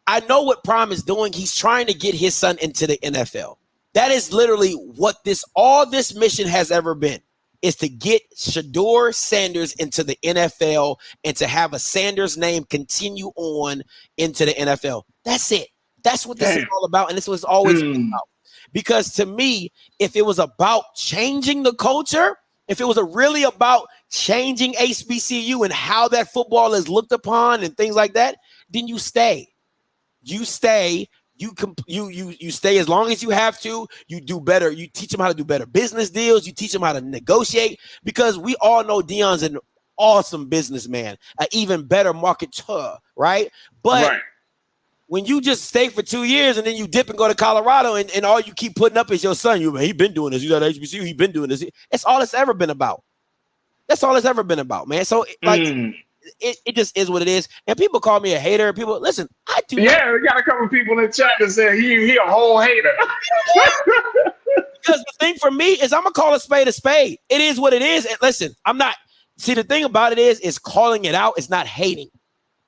I know what Prime is doing. He's trying to get his son into the NFL. That is literally what all this mission has ever been, is to get Shedeur Sanders into the NFL and to have a Sanders name continue on into the NFL. That's it. That's what this is all about. And this was always been about. Because to me, if it was about changing the culture, if it was really about changing HBCU and how that football is looked upon and things like that, then you stay. You stay. You stay as long as you have to. You do better. You teach them how to do better business deals. You teach them how to negotiate, because we all know Deion's an awesome businessman, an even better marketer, right? But when you just stay for 2 years and then you dip and go to Colorado and all you keep putting up is your son, he been doing this. You got HBCU, he been doing this. That's all it's ever been about. That's all it's ever been about, man. So it just is what it is. And people call me a hater. People, listen, I do. Yeah, we got a couple people in the chat that say he a whole hater. Because the thing for me is I'm going to call a spade a spade. It is what it is. And listen, see, the thing about it is calling it out is not hating.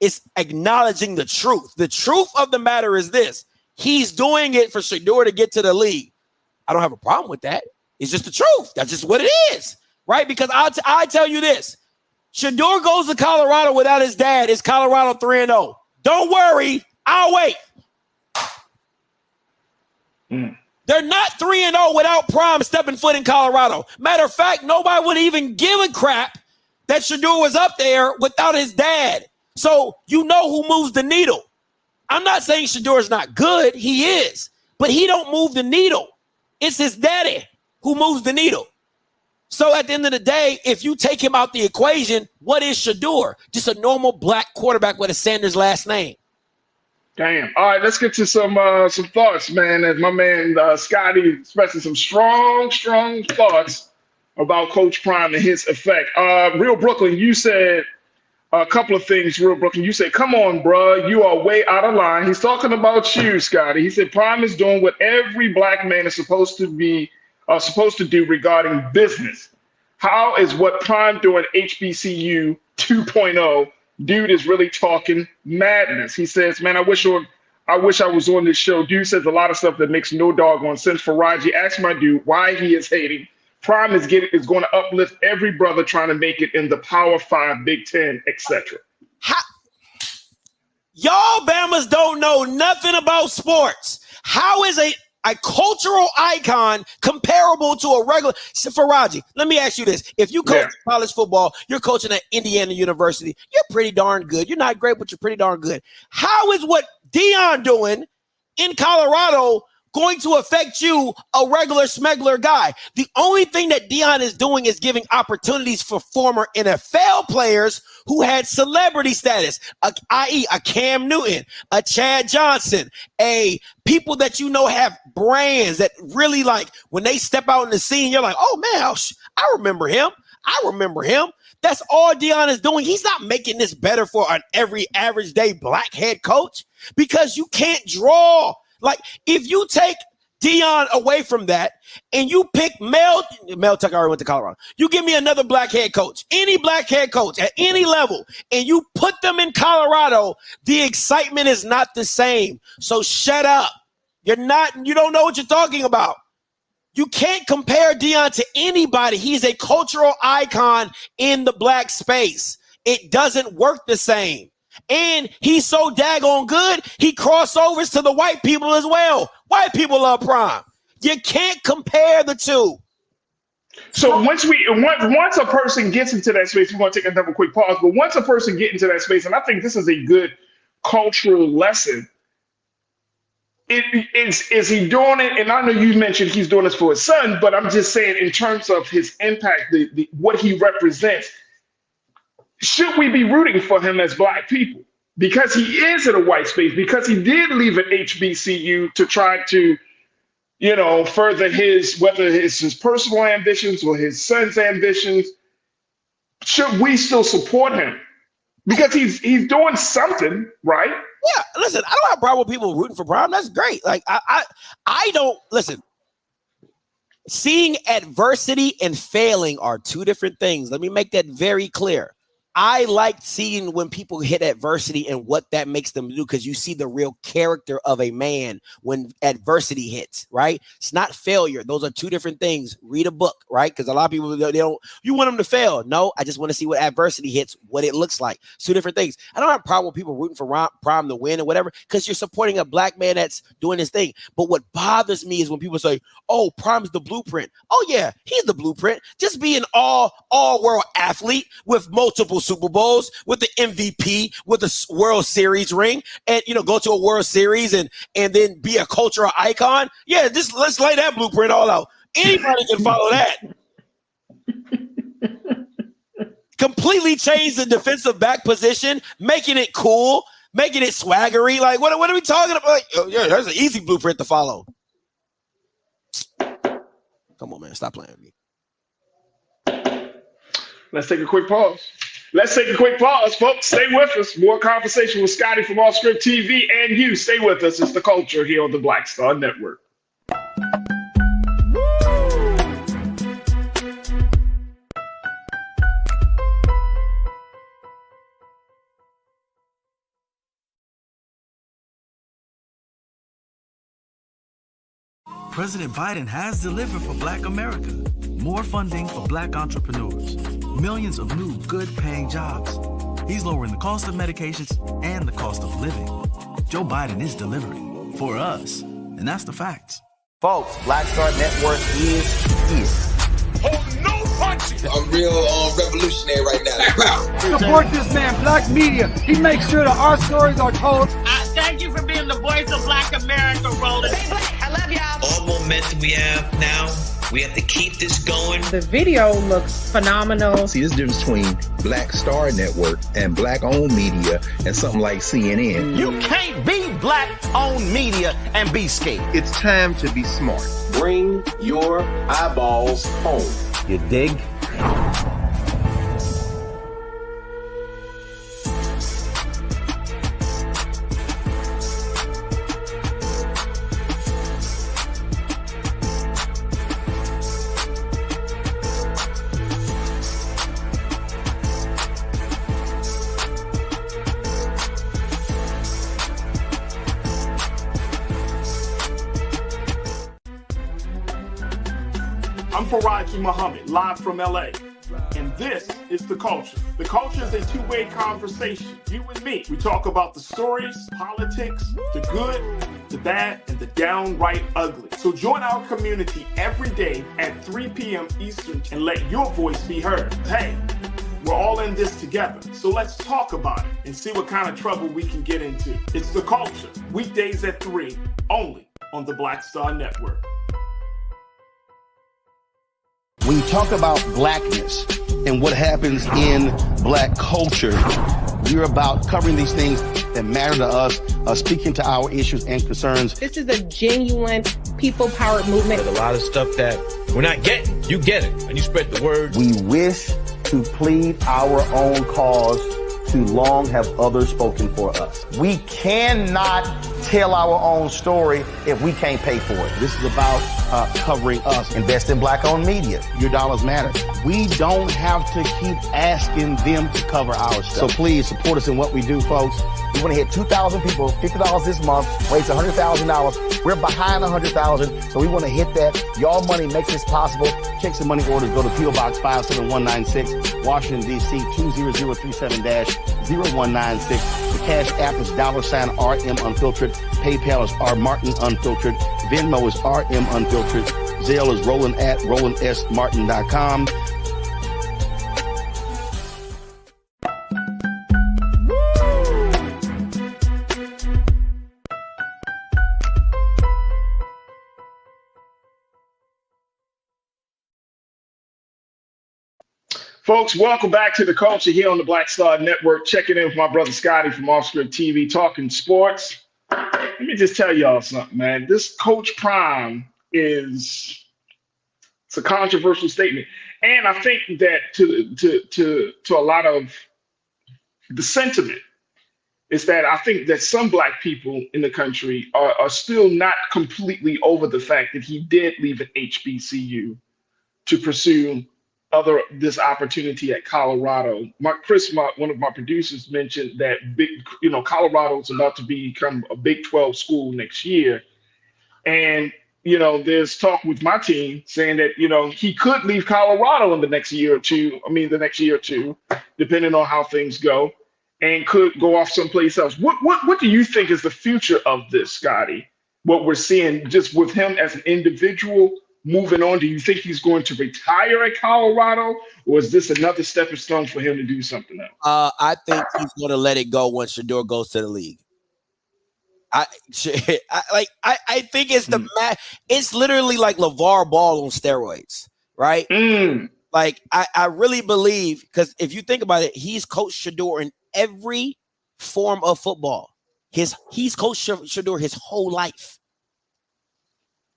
It's acknowledging the truth. The truth of the matter is this. He's doing it for Shedeur to get to the league. I don't have a problem with that. It's just the truth. That's just what it is, right? Because I tell you this. Shedeur goes to Colorado without his dad. It's Colorado 3-0. Don't worry. I'll wait. They're not 3-0 without Prime stepping foot in Colorado. Matter of fact, nobody would even give a crap that Shedeur was up there without his dad. So you know who moves the needle. I'm not saying Shedeur is not good. He is. But he don't move the needle. It's his daddy who moves the needle. So at the end of the day, if you take him out the equation, what is Shedeur? Just a normal black quarterback with a Sanders last name. Damn. All right, let's get to some thoughts, man. As my man Scotty expressing some strong thoughts about Coach Prime and his effect. Real Brooklyn, you said a couple of things. Real Brooklyn, you said, "Come on, bro, you are way out of line." He's talking about you, Scotty. He said Prime is doing what every black man is supposed to do regarding business. How is what Prime doing HBCU 2.0? Dude is really talking madness. He says, "Man, I wish I was on this show." Dude says a lot of stuff that makes no doggone sense. Farajii, ask my dude why he is hating. Prime is going to uplift every brother trying to make it in the Power 5, Big 10, etc. Y'all Bamas don't know nothing about sports. How is a cultural icon comparable to a regular Farajii? Let me ask you this. If you coach college football, you're coaching at Indiana University, you're pretty darn good. You're not great, but you're pretty darn good. How is what Deion doing in Colorado going to affect you, a regular smuggler guy? The only thing that Deion is doing is giving opportunities for former NFL players who had celebrity status, i.e. a Cam Newton, a Chad Johnson, a people that you know have brands that really, like, when they step out in the scene, you're like, oh man, I remember him. That's all Deion is doing. He's not making this better for an every average day black head coach, because you can't draw. Like, if you take Deion away from that and you pick Mel Tucker already went to Colorado. You give me another black head coach, any black head coach at any level, and you put them in Colorado, the excitement is not the same. So shut up. You don't know what you're talking about. You can't compare Deion to anybody. He's a cultural icon in the black space. It doesn't work the same. And he's so daggone good, he crossovers to the white people as well. White people love Prime. You can't compare the two. So once a person gets into that space, we're going to take another quick pause, but once a person gets into that space, and I think this is a good cultural lesson, Is he doing it? And I know you mentioned he's doing this for his son, but I'm just saying in terms of his impact, what he represents, should we be rooting for him as Black people? Because he is in a white space, because he did leave an HBCU to try to, further whether it's his personal ambitions or his son's ambitions. Should we still support him? Because he's doing something, right? Yeah, listen, I don't have a problem with people rooting for Brown. That's great. Like I don't listen. Seeing adversity and failing are two different things. Let me make that very clear. I like seeing when people hit adversity and what that makes them do, because you see the real character of a man when adversity hits, right? It's not failure. Those are two different things. Read a book, right? Because a lot of people, they don't, you want them to fail. No, I just want to see what adversity hits, what it looks like. It's two different things. I don't have a problem with people rooting for Prime to win or whatever, because you're supporting a Black man that's doing his thing. But what bothers me is when people say, oh, Prime's the blueprint. Oh, yeah, he's the blueprint. Just be an all-world athlete with multiple Super Bowls, with the MVP, with the World Series ring, and go to a World Series and then be a cultural icon. Yeah, just let's lay that blueprint all out. Anybody can follow that. Completely change the defensive back position, making it cool, making it swaggery. Like what are we talking about? Like, oh, yeah, there's an easy blueprint to follow. Come on, man, stop playing with me. Let's take a quick pause. Folks. Stay with us. More conversation with Scotty from Off Script TV, and you stay with us. It's The Culture here on the Black Star Network. President Biden has delivered for Black America. More funding for Black entrepreneurs. Millions of new good-paying jobs. He's lowering the cost of medications and the cost of living. Joe Biden is delivering for us, and that's the facts. Folks, Black Star Network is here. Oh, no punches! I'm real revolutionary right now. Support this man, Black media. He makes sure that our stories are told. Thank you for being the voice of Black America, Roland. Stay Black. I love y'all. All momentum we have now, we have to keep this going. The video looks phenomenal. See, there's a difference between Black Star Network and Black-owned media and something like CNN. You can't be Black-owned media and be scared. It's time to be smart. Bring your eyeballs home. You dig? I'm Farajii Muhammad, live from LA. And this is The Culture. The Culture is a two-way conversation. You and me. We talk about the stories, politics, the good, the bad, and the downright ugly. So join our community every day at 3 p.m. Eastern and let your voice be heard. Hey, we're all in this together. So let's talk about it and see what kind of trouble we can get into. It's The Culture, weekdays at 3, only on the Black Star Network. When you talk about blackness and what happens in Black culture, we're about covering these things that matter to us, speaking to our issues and concerns. This is a genuine people-powered movement. There's a lot of stuff that we're not getting. You get it, and you spread the word. We wish to plead our own cause. Too long have others spoken for us. We cannot tell our own story if we can't pay for it. This is about covering us. Invest in Black-owned media. Your dollars matter. We don't have to keep asking them to cover our stuff. So please support us in what we do, folks. We want to hit 2,000 people, $50 this month, raise $100,000. We're behind 100,000, so we want to hit that. Y'all money makes this possible. Check some money orders. Go to P.O. Box 57196, Washington, D.C. 20037-0196. The Cash App is $RM Unfiltered. PayPal is R Martin Unfiltered. Venmo is RM Unfiltered. Zelle is Roland at RolandSMartin.com. Folks, welcome back to the culture here on the Black Star Network. Checking in with my brother Scotty from Off Script TV, talking sports. Let me just tell y'all something, man. This Coach Prime it's a controversial statement, and I think that to a lot of the sentiment is that I think that some Black people in the country are still not completely over the fact that he did leave an HBCU to pursue this opportunity at Colorado. One of my producers, mentioned that Colorado is about to become a Big 12 school next year, and there's talk with my team saying that he could leave Colorado in the next year or two. The next year or two, depending on how things go, and could go off someplace else. What do you think is the future of this, Scotty? What we're seeing just with him as an individual moving on, do you think he's going to retire at Colorado, or is this another stepping stone for him to do something else? I think he's going to let it go once Shedeur goes to the league. I think it's it's literally like LeVar Ball on steroids, right? Like I really believe, because if you think about it, he's coached Shedeur in every form of football. He's coached Shedeur his whole life.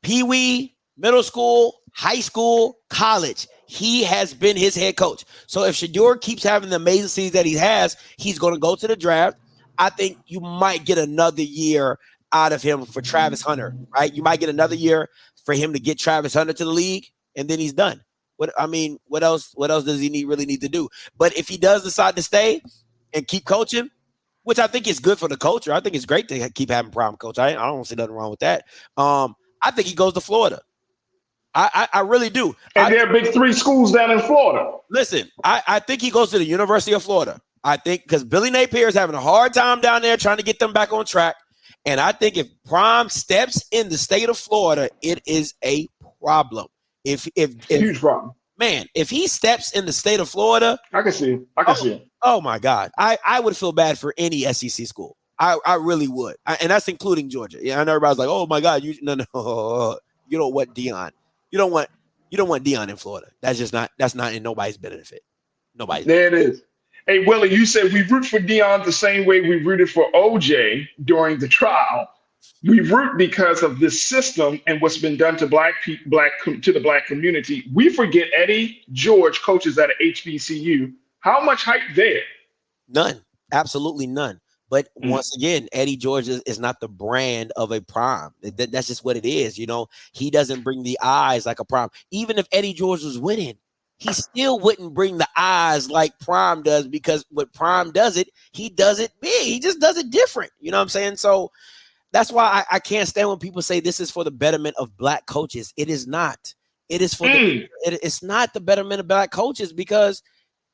Pee-wee, middle school, high school, college. He has been his head coach. So if Shedeur keeps having the amazing season that he has, he's going to go to the draft. I think you might get another year out of him for Travis Hunter, right? You might get another year for him to get Travis Hunter to the league, and then he's done. What else does he really need to do? But if he does decide to stay and keep coaching, which I think is good for the culture, I think it's great to keep having Prime coach. I don't see nothing wrong with that. I think he goes to Florida. I really do. And there are big 3 schools down in Florida. Listen, I think he goes to the University of Florida. I think because Billy Napier is having a hard time down there trying to get them back on track. And I think if Prime steps in the state of Florida, it is a problem. If huge problem. Man, if he steps in the state of Florida, I can see it. Oh my God. I would feel bad for any SEC school. I really would. And that's including Georgia. Yeah, I know everybody's like, oh my God, you don't want Deion. You don't want Deion in Florida. That's not in nobody's benefit. Nobody. There it is. Hey, Willie, you said we root for Deion the same way we rooted for OJ during the trial. We root because of this system and what's been done to the black community. We forget Eddie George coaches at an HBCU. How much hype there? None. Absolutely none. But once again, Eddie George is not the brand of a Prime. That's just what it is. He doesn't bring the eyes like a Prime. Even if Eddie George was winning, he still wouldn't bring the eyes like Prime does, because what Prime does he does it big. He just does it different. You know what I'm saying? So that's why I can't stand when people say this is for the betterment of Black coaches. It is not. It is for it's not the betterment of Black coaches, because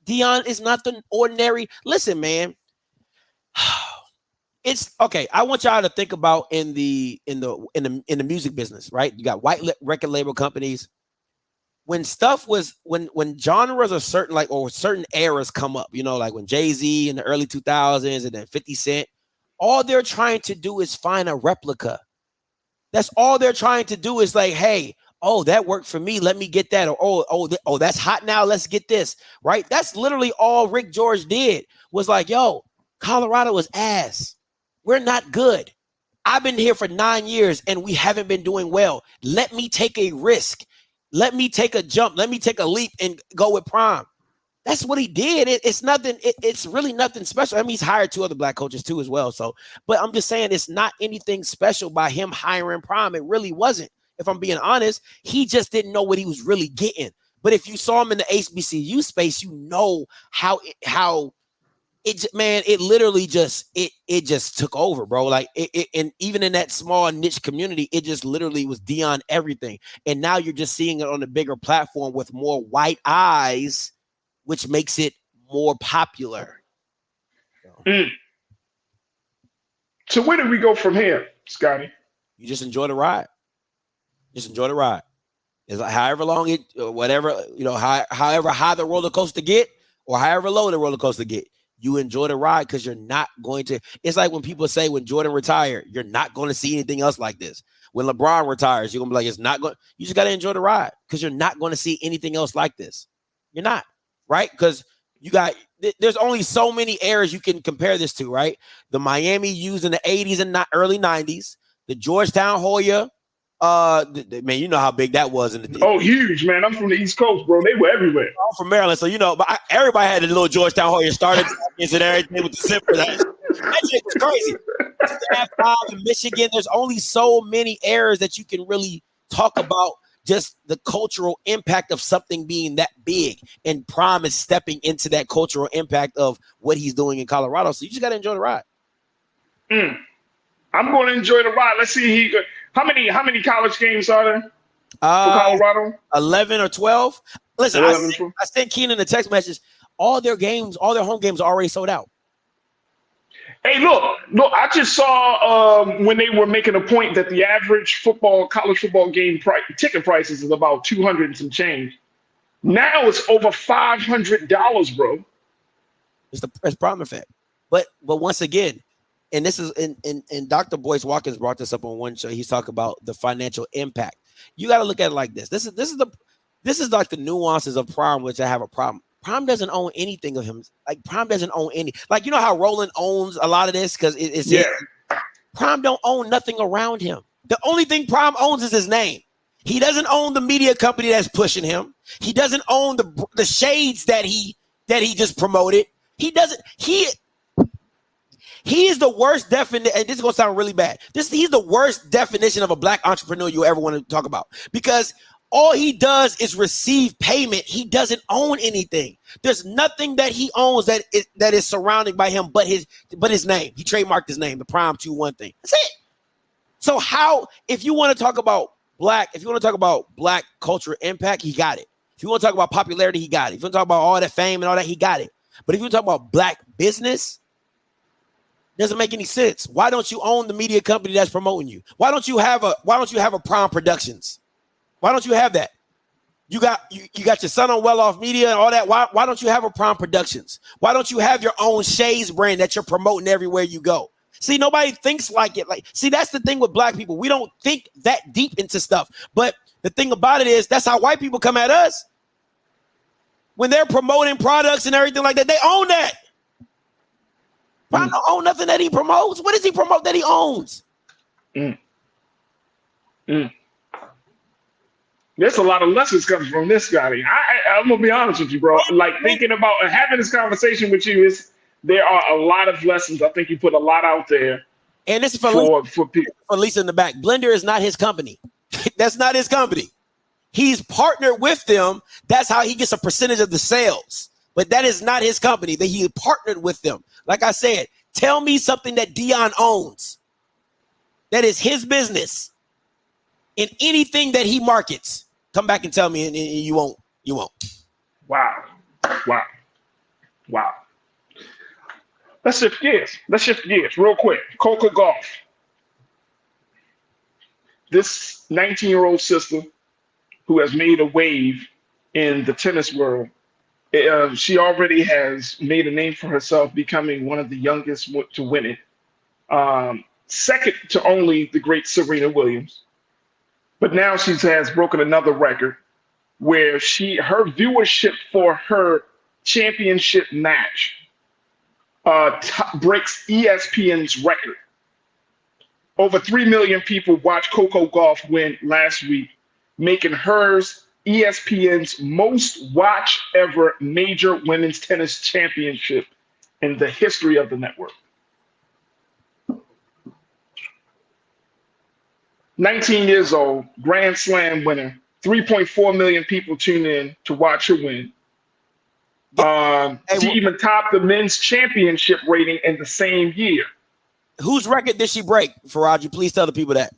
Deion is not the ordinary. Listen, man. It's okay. I want y'all to think about in the music business, right? You got white record label companies. When genres are certain, or certain eras come up, like when Jay-Z in the early 2000s and then 50 Cent, all they're trying to do is find a replica. That's all they're trying to do is like, hey, oh, that worked for me. Let me get that. Or, oh, that's hot now. Let's get this, right? That's literally all Rick George did, was like, yo, Colorado is ass. We're not good. I've been here for 9 years and we haven't been doing well. Let me take a risk. Let me take a jump. Let me take a leap and go with Prime. That's what he did. It's nothing. It's really nothing special. I mean, he's hired 2 other Black coaches too as well. So, but I'm just saying it's not anything special by him hiring Prime. It really wasn't. If I'm being honest, he just didn't know what he was really getting. But if you saw him in the HBCU space, you know how it literally just took over, bro. Like and even in that small niche community, it just literally was Deion everything. And now you're just seeing it on a bigger platform with more white eyes, which makes it more popular. So where do we go from here, Scotty? You just enjoy the ride. Just enjoy the ride. It's like however long it, whatever, however high the roller coaster get, or however low the roller coaster get. You enjoy the ride, because you're not going to. It's like when people say when Jordan retired, you're not going to see anything else like this. When LeBron retires, you're going to be like, it's not going. You just got to enjoy the ride, because you're not going to see anything else like this. You're not. right? Because there's only so many eras you can compare this to, right? The Miami used in the 80s and early 90s, the Georgetown Hoya. Man, you know how big that was in the huge, man. I'm from the East Coast, bro. They were everywhere. I'm from Maryland, so but everybody had a little Georgetown Hoya started and everything with the zipper. That shit was crazy. Staff 5 in Michigan. There's only so many eras that you can really talk about just the cultural impact of something being that big, and Prime is stepping into that cultural impact of what he's doing in Colorado. So you just got to enjoy the ride. I'm going to enjoy the ride. Let's see. How many college games are there for Colorado? 11 or 12. Listen, 11, I sent Keenan a text message. All their home games are already sold out. Hey, look! I just saw when they were making a point that the average college football game ticket prices is about $200 and some change. Now it's over $500, bro. It's the Prime effect. But once again, and this is and Dr. Boyce Watkins brought this up on one show. He's talking about the financial impact. You got to look at it like this. This is like the nuances of Prime, which I have a problem. Prime doesn't own anything of him. Like Prime doesn't own any. Like, you know how Roland owns a lot of this because it's his. Prime don't own nothing around him. The only thing Prime owns is his name. He doesn't own the media company that's pushing him. He doesn't own the shades that he just promoted. He doesn't. He is the worst definition, and this is gonna sound really bad. He's the worst definition of a black entrepreneur you ever want to talk about, because all he does is receive payment. He doesn't own anything. There's nothing that he owns that is surrounded by him but his name. He trademarked his name, the Prime 21 thing. That's it. So if you want to talk about black cultural impact, he got it. If you want to talk about popularity, he got it. If you want to talk about all that fame and all that, he got it. But if you want to talk about black business, it doesn't make any sense. Why don't you own the media company that's promoting you? Why don't you have a Prime Productions? Why don't you have that? You got your son on Well Off Media and all that. Why don't you have a Prime Productions? Why don't you have your own Shades brand that you're promoting everywhere you go? See, nobody thinks like it. See, that's the thing with black people. We don't think that deep into stuff. But the thing about it is, that's how white people come at us. When they're promoting products and everything like that, they own that. Prime don't own nothing that he promotes. What does he promote that he owns? There's a lot of lessons coming from this guy. I'm gonna be honest with you, bro. Like, thinking about having this conversation with you there are a lot of lessons. I think you put a lot out there. And this is for people. For Lisa in the back. Blender is not his company. That's not his company. He's partnered with them. That's how he gets a percentage of the sales. But that is not his company. That he partnered with them. Like I said, tell me something that Dion owns that is his business in anything that he markets. Come back and tell me, and you won't. You won't. Wow. Let's shift gears real quick. Coco Gauff. This 19-year-old sister who has made a wave in the tennis world. She already has made a name for herself, becoming one of the youngest to win it. Second to only the great Serena Williams. But now she has broken another record where her viewership for her championship match breaks ESPN's record. Over 3 million people watched Coco Gauff win last week, making hers ESPN's most watched ever major women's tennis championship in the history of the network. 19 years old, Grand Slam winner, 3.4 million people tune in to watch her win. She even topped the men's championship rating in the same year. Whose record did she break, Farajii? Please tell the people that.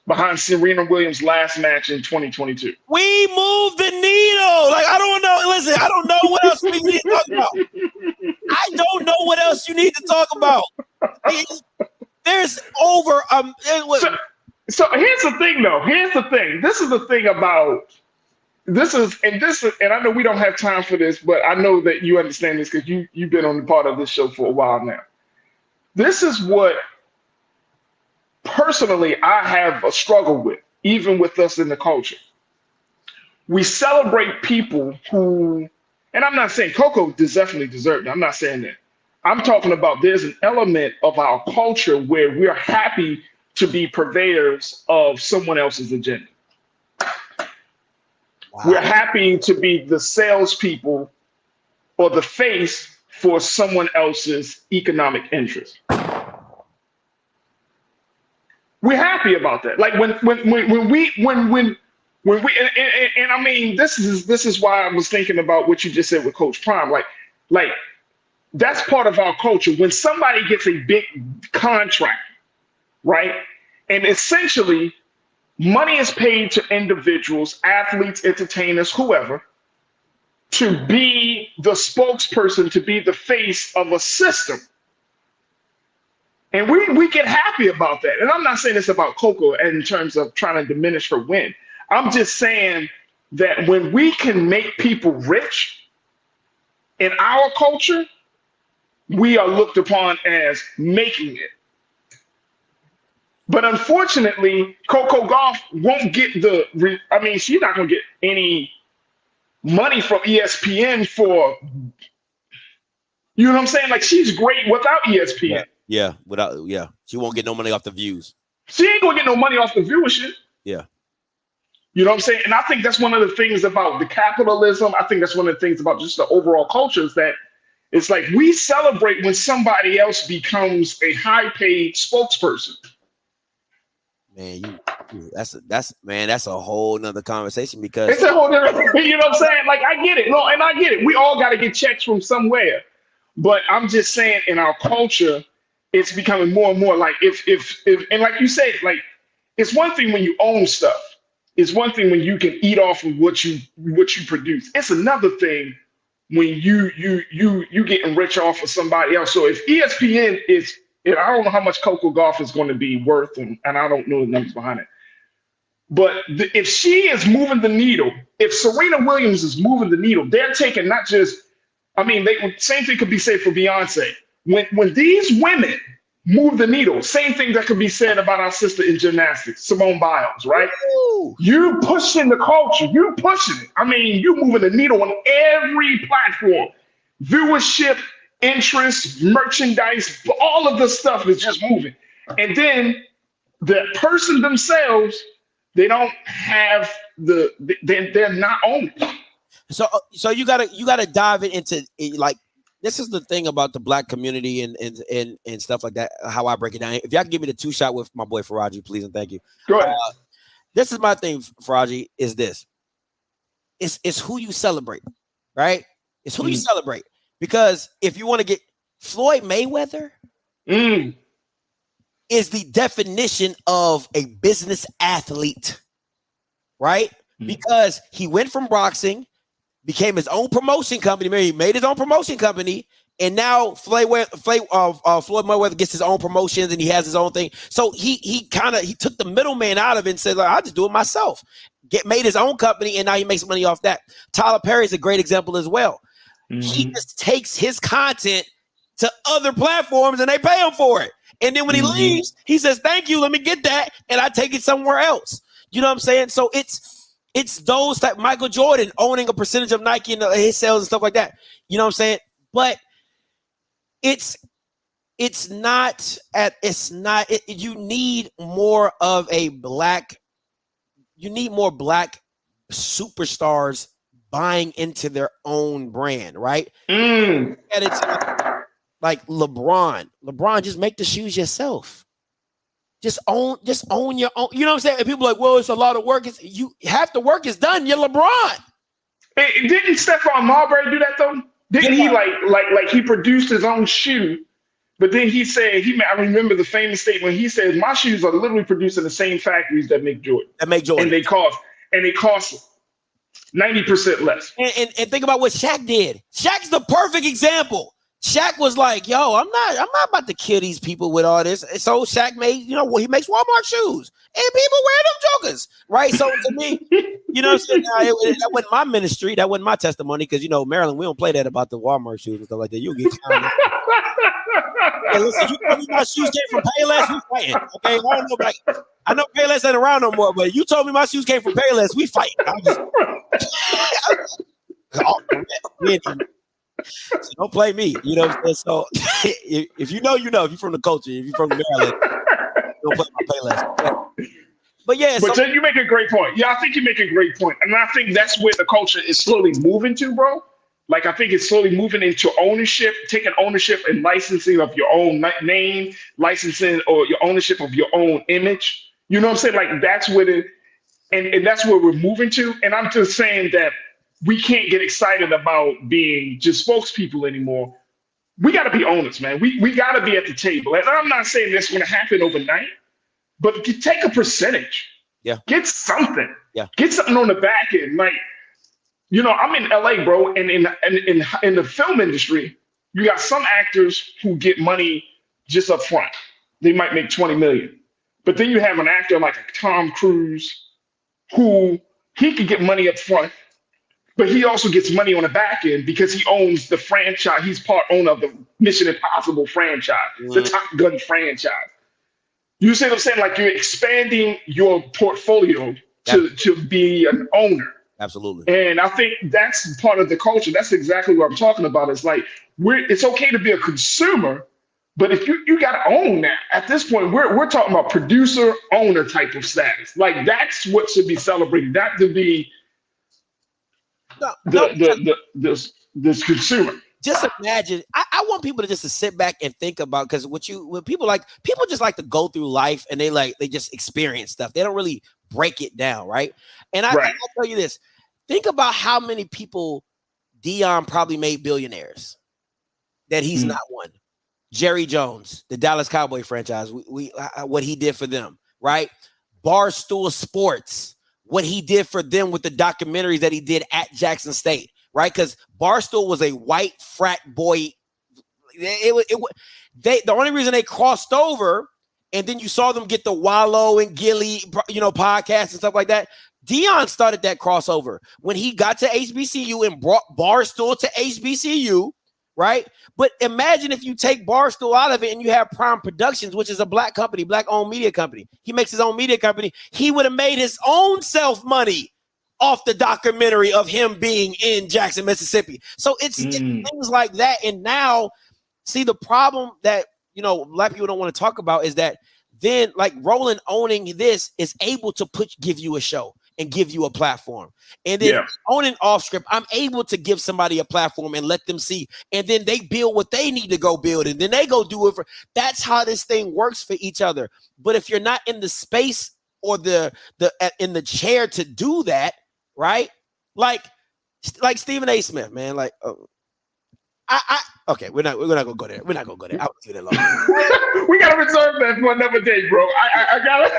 Behind Serena Williams' last match in 2022. We moved the needle. Like, I don't know. Listen, I don't know what else we need to talk about. I don't know what else you need to talk about. There's over So here's the thing, though. Here's the thing. This is the thing about this is, and I know we don't have time for this, but I know that you understand this because you've been on the part of this show for a while now. This is what personally I have a struggle with, even with us in the culture. we celebrate people who, and I'm not saying Coco definitely deserved it. I'm not saying that. I'm talking about there's an element of our culture where we're happy to be purveyors of someone else's agenda. Wow. We're happy to be the salespeople or the face for someone else's economic interest. We're happy about that. Like when we and I mean this is why I was thinking about what you just said with Coach Prime. Like that's part of our culture. When somebody gets a big contract, right? And essentially money is paid to individuals, athletes, entertainers, whoever, to be the spokesperson, to be the face of a system. And we get happy about that. And I'm not saying it's about Coco in terms of trying to diminish her win. I'm just saying that when we can make people rich in our culture, we are looked upon as making it. But unfortunately, Coco Gauff won't get she's not going to get any money from ESPN for, you know what I'm saying? Like, she's great without ESPN. Yeah, she won't get no money off the views. She ain't gonna get no money off the viewership. Yeah. You know what I'm saying? And I think that's one of the things about the capitalism. I think that's one of the things about just the overall culture is that it's like we celebrate when somebody else becomes a high-paid spokesperson. Man, that's a whole nother conversation because it's a whole different, you know what I'm saying? Like, I get it. No, and I get it. We all got to get checks from somewhere. But I'm just saying in our culture, it's becoming more and more like if and like you say, like it's one thing when you own stuff. It's one thing when you can eat off of what you produce. It's another thing when you getting rich off of somebody else. So if ESPN is, and I don't know how much Coco Gauff is going to be worth, and I don't know the numbers behind it. But if she is moving the needle, if Serena Williams is moving the needle, they're taking not just, same thing could be said for Beyonce. When these women move the needle, same thing that could be said about our sister in gymnastics, Simone Biles, right? Ooh. You pushing the culture, you pushing it. I mean, you moving the needle on every platform. Viewership, interest, merchandise, all of this stuff is just moving. And then the person themselves, they don't have they're not owned. So you gotta dive into like, this is the thing about the Black community and stuff like that, how I break it down. If y'all can give me the 2-shot with my boy Farajii, please and thank you. Go ahead. This is my thing, Farajii, is this. It's who you celebrate, right? It's who you celebrate. Because if you want to get Floyd Mayweather is the definition of a business athlete, right? Because he went from boxing, became his own promotion company. He made his own promotion company, and now Floyd Mayweather gets his own promotions and he has his own thing. So he took the middleman out of it and said, "I'll just do it myself." Made his own company, and now he makes money off that. Tyler Perry is a great example as well. He just takes his content to other platforms and they pay him for it. And then when he leaves, he says, "Thank you, let me get that," and I take it somewhere else. You know what I'm saying? So it's those that Michael Jordan owning a percentage of Nike and his sales and stuff like that. You know what I'm saying? But you need more Black superstars buying into their own brand, right? And it's like LeBron. LeBron, just make the shoes yourself. Just own your own. You know what I'm saying? And people are like, well, it's a lot of work. Half the work is done. You're LeBron. Hey, didn't Stephon Marbury do that though? Didn't he like he produced his own shoe? But then he said, I remember the famous statement. He said, "My shoes are literally produced in the same factories that make Jordan. And they cost 90% less." And think about what Shaq did. Shaq's the perfect example. Shaq was like, yo, I'm not about to kill these people with all this. So Shaq made, he makes Walmart shoes and people wear them jokers, right? So to me, you know what I'm saying? That wasn't my ministry. That wasn't my testimony because, Maryland, we don't play that about the Walmart shoes and stuff like that. You'll get fined. Hey, listen, you told me my shoes came from Payless, we fighting. Okay, I know Payless ain't around no more, but you told me my shoes came from Payless, we fighting. So don't play me, you know what I'm saying? So if you know, if you're from the culture, if you're from Maryland, don't play my Payless. But yeah, but you make a great point. Yeah, I think you make a great point. And I think that's where the culture is slowly moving to, bro. Like, I think it's slowly moving into ownership, taking ownership and licensing of your own name, licensing or your ownership of your own image. You know what I'm saying? Like, that's what and that's where we're moving to. And I'm just saying that we can't get excited about being just spokespeople anymore. We got to be owners, man. We got to be at the table. And I'm not saying this is going to happen overnight, but take a percentage. Yeah. Get something. Yeah. Get something on the back end. Like, I'm in LA, bro, and in the film industry, you got some actors who get money just up front. They might make $20 million. But then you have an actor like a Tom Cruise who he could get money up front, but he also gets money on the back end because he owns the franchise. He's part owner of the Mission Impossible franchise, the Top Gun franchise. You see what I'm saying? Like, you're expanding your portfolio to be an owner. Absolutely. And I think that's part of the culture. That's exactly what I'm talking about. It's like, it's okay to be a consumer, but if you got to own that. At this point, we're talking about producer owner type of status. Like, that's what should be celebrated. Not to be this consumer. Just imagine. I want people to sit back and think about, because when people just like to go through life and they just experience stuff. They don't really break it down, right? And I'll tell you this. Think about how many people Dion probably made billionaires that he's not one. Jerry Jones, the Dallas Cowboy franchise, what he did for them, right? Barstool Sports, what he did for them with the documentaries that he did at Jackson State, right? Because Barstool was a white frat boy. The only reason they crossed over, and then you saw them get the Wallow and Gilly, podcasts and stuff like that. Dion started that crossover when he got to HBCU and brought Barstool to HBCU, right? But imagine if you take Barstool out of it and you have Prime Productions, which is a black company, black-owned media company. He makes his own media company. He would have made his own self money off the documentary of him being in Jackson, Mississippi. So it's things like that. And now, see, the problem that, black people don't want to talk about is that then, like, Roland owning this is able to give you a show and give you a platform. And then owning Off Script, I'm able to give somebody a platform and let them see. And then they build what they need to go build. And then they go do it that's how this thing works for each other. But if you're not in the space or in the chair to do that, right? Like Stephen A. Smith, man. Like, okay, we're not gonna go there. We're not gonna go there. I won't do that long. We gotta reserve that for another day, bro. I gotta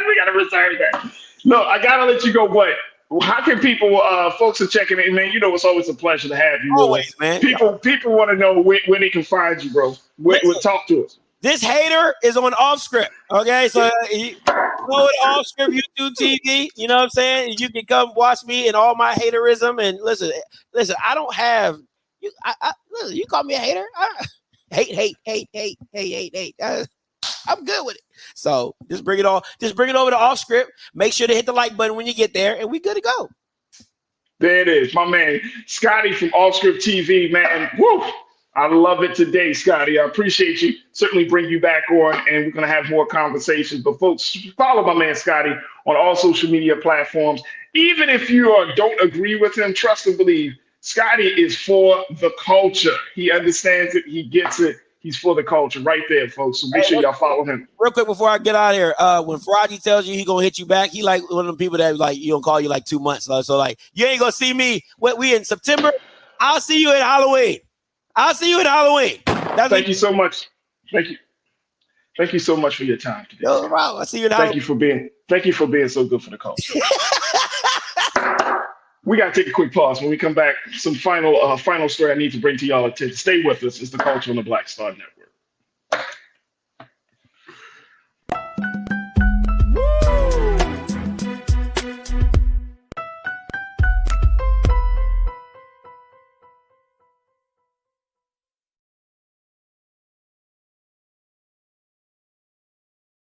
we gotta reserve that. No, I gotta let you go, but how can people folks are checking in, man? It's always a pleasure to have you. Always, man. People want to know where they can find you, bro. Talk to us. This hater is on Off Script. Okay, so go to Off Script YouTube TV. You know what I'm saying? You can come watch me and all my haterism. And listen. I don't have you. Listen, you call me a hater. Hate. I'm good with it. So just bring it on. Just bring it over to Off Script. Make sure to hit the like button when you get there, and we good to go. There it is, my man Scotty from Off Script TV, man. Woo! I love it today, Scotty. I appreciate you. Certainly bring you back on, and we're going to have more conversations. But folks, follow my man Scotty on all social media platforms. Even if you don't agree with him, trust and believe, Scotty is for the culture. He understands it. He gets it. He's for the culture right there, folks. So make sure y'all follow him. Real quick before I get out of here, when Farajii tells you he going to hit you back, he like one of them people that like, you don't call you like 2 months. So like, you ain't going to see me. We in September. I'll see you at Halloween. Thank you so much. Thank you. Thank you so much for your time today. No problem. I'll see you at Halloween. Thank you for being so good for the culture. We got to take a quick pause. When we come back, some final story I need to bring to y'all attention. Stay with us. It's the Culture on the Black Star Network.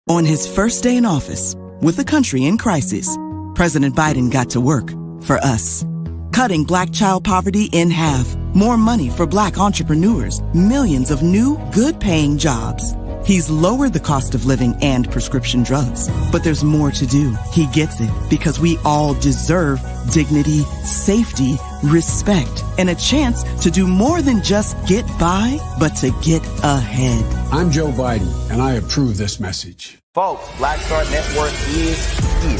On his first day in office, with the country in crisis, President Biden got to work for us. Cutting Black child poverty in half, more money for Black entrepreneurs, millions of new, good-paying jobs. He's lowered the cost of living and prescription drugs. But there's more to do. He gets it, because we all deserve dignity, safety, respect, and a chance to do more than just get by, but to get ahead. I'm Joe Biden, and I approve this message. Folks, Black Star Network is here.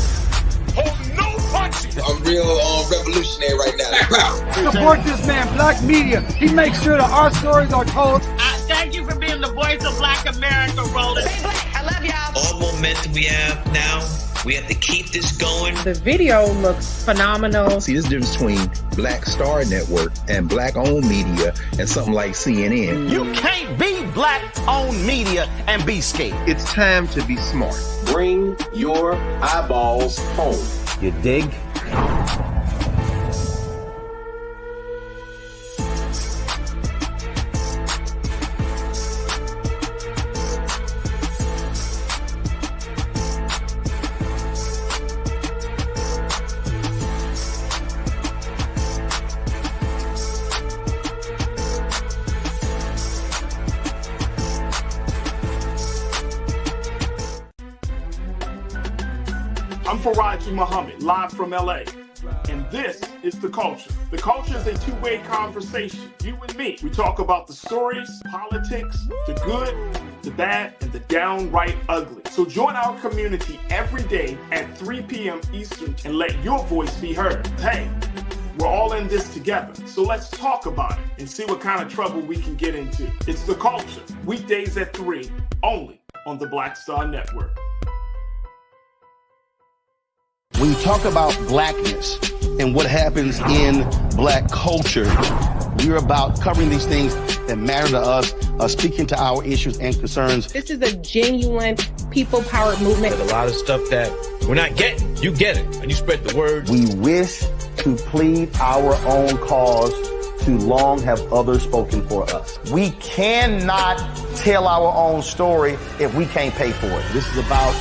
Oh, no punches! I'm real revolutionary right now. Support this man, Black Media. He makes sure that our stories are told. Thank you for being the voice of Black America, Roland. Stay black. I love y'all. All momentum we have now, we have to keep this going. The video looks phenomenal. See, this difference between Black Star Network and Black-owned media and something like CNN. You can't be Black-owned media and be scared. It's time to be smart. Bring your eyeballs home. You dig? I'm Farajii Muhammad, live from LA. And this is The Culture. The Culture is a two-way conversation. You and me. We talk about the stories, politics, the good, the bad, and the downright ugly. So join our community every day at 3 p.m. Eastern and let your voice be heard. Hey, we're all in this together. So let's talk about it and see what kind of trouble we can get into. It's The Culture, weekdays at 3, only on the Black Star Network. When you talk about blackness and what happens in Black culture, we're about covering these things that matter to us, speaking to our issues and concerns. This is a genuine people-powered movement. There's a lot of stuff that we're not getting. You get it, and you spread the word. We wish to plead our own cause. Too long have others spoken for us. We cannot tell our own story if we can't pay for it. This is about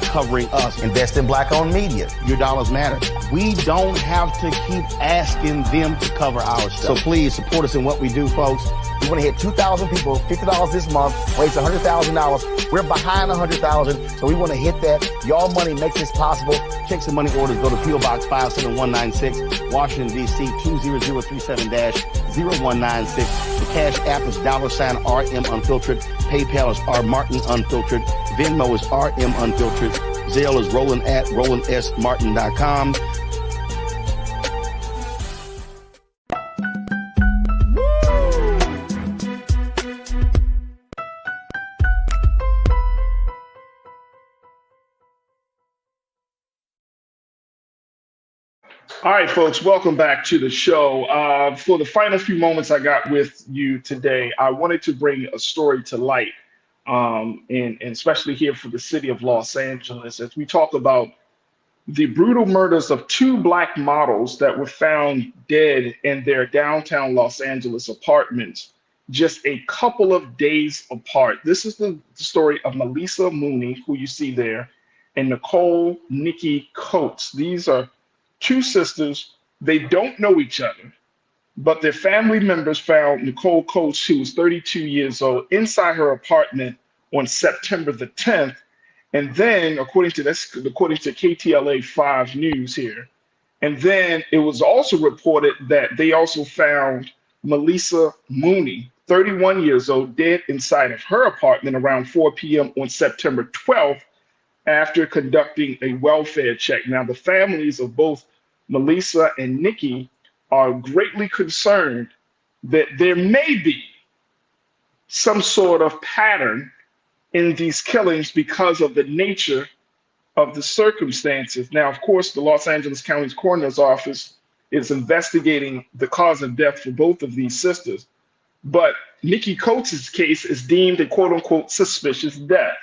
covering us. Invest in Black-owned media. Your dollars matter. We don't have to keep asking them to cover our stuff. So please support us in what we do, folks. We want to hit 2,000 people, $50 this month, raise $100,000. We're behind 100,000, so we want to hit that. Y'all money makes this possible. Checks and money orders go to P.O. Box 57196, Washington, D.C. 20037-0196. The Cash App is $RM Unfiltered. PayPal is R Martin Unfiltered. Venmo is RM Unfiltered. Zelle is Roland at RolandSMartin.com. All right, folks, welcome back to the show. For the final few moments I got with you today, I wanted to bring a story to light, and especially here for the city of Los Angeles, as we talk about the brutal murders of two Black models that were found dead in their downtown Los Angeles apartments just a couple of days apart. This is the story of Melissa Mooney, who you see there, and Nicole Nikki Coates. These are two sisters. They don't know each other, but their family members found Nicole Coates, who was 32 years old, inside her apartment on September the 10th. And then, according to KTLA 5 News here, and then it was also reported that they also found Melissa Mooney, 31 years old, dead inside of her apartment around 4 p.m. on September 12th after conducting a welfare check. Now, the families of both Melissa and Nikki are greatly concerned that there may be some sort of pattern in these killings because of the nature of the circumstances. Now, of course, the Los Angeles County's Coroner's Office is investigating the cause of death for both of these sisters. But Nikki Coates' case is deemed a quote unquote suspicious death.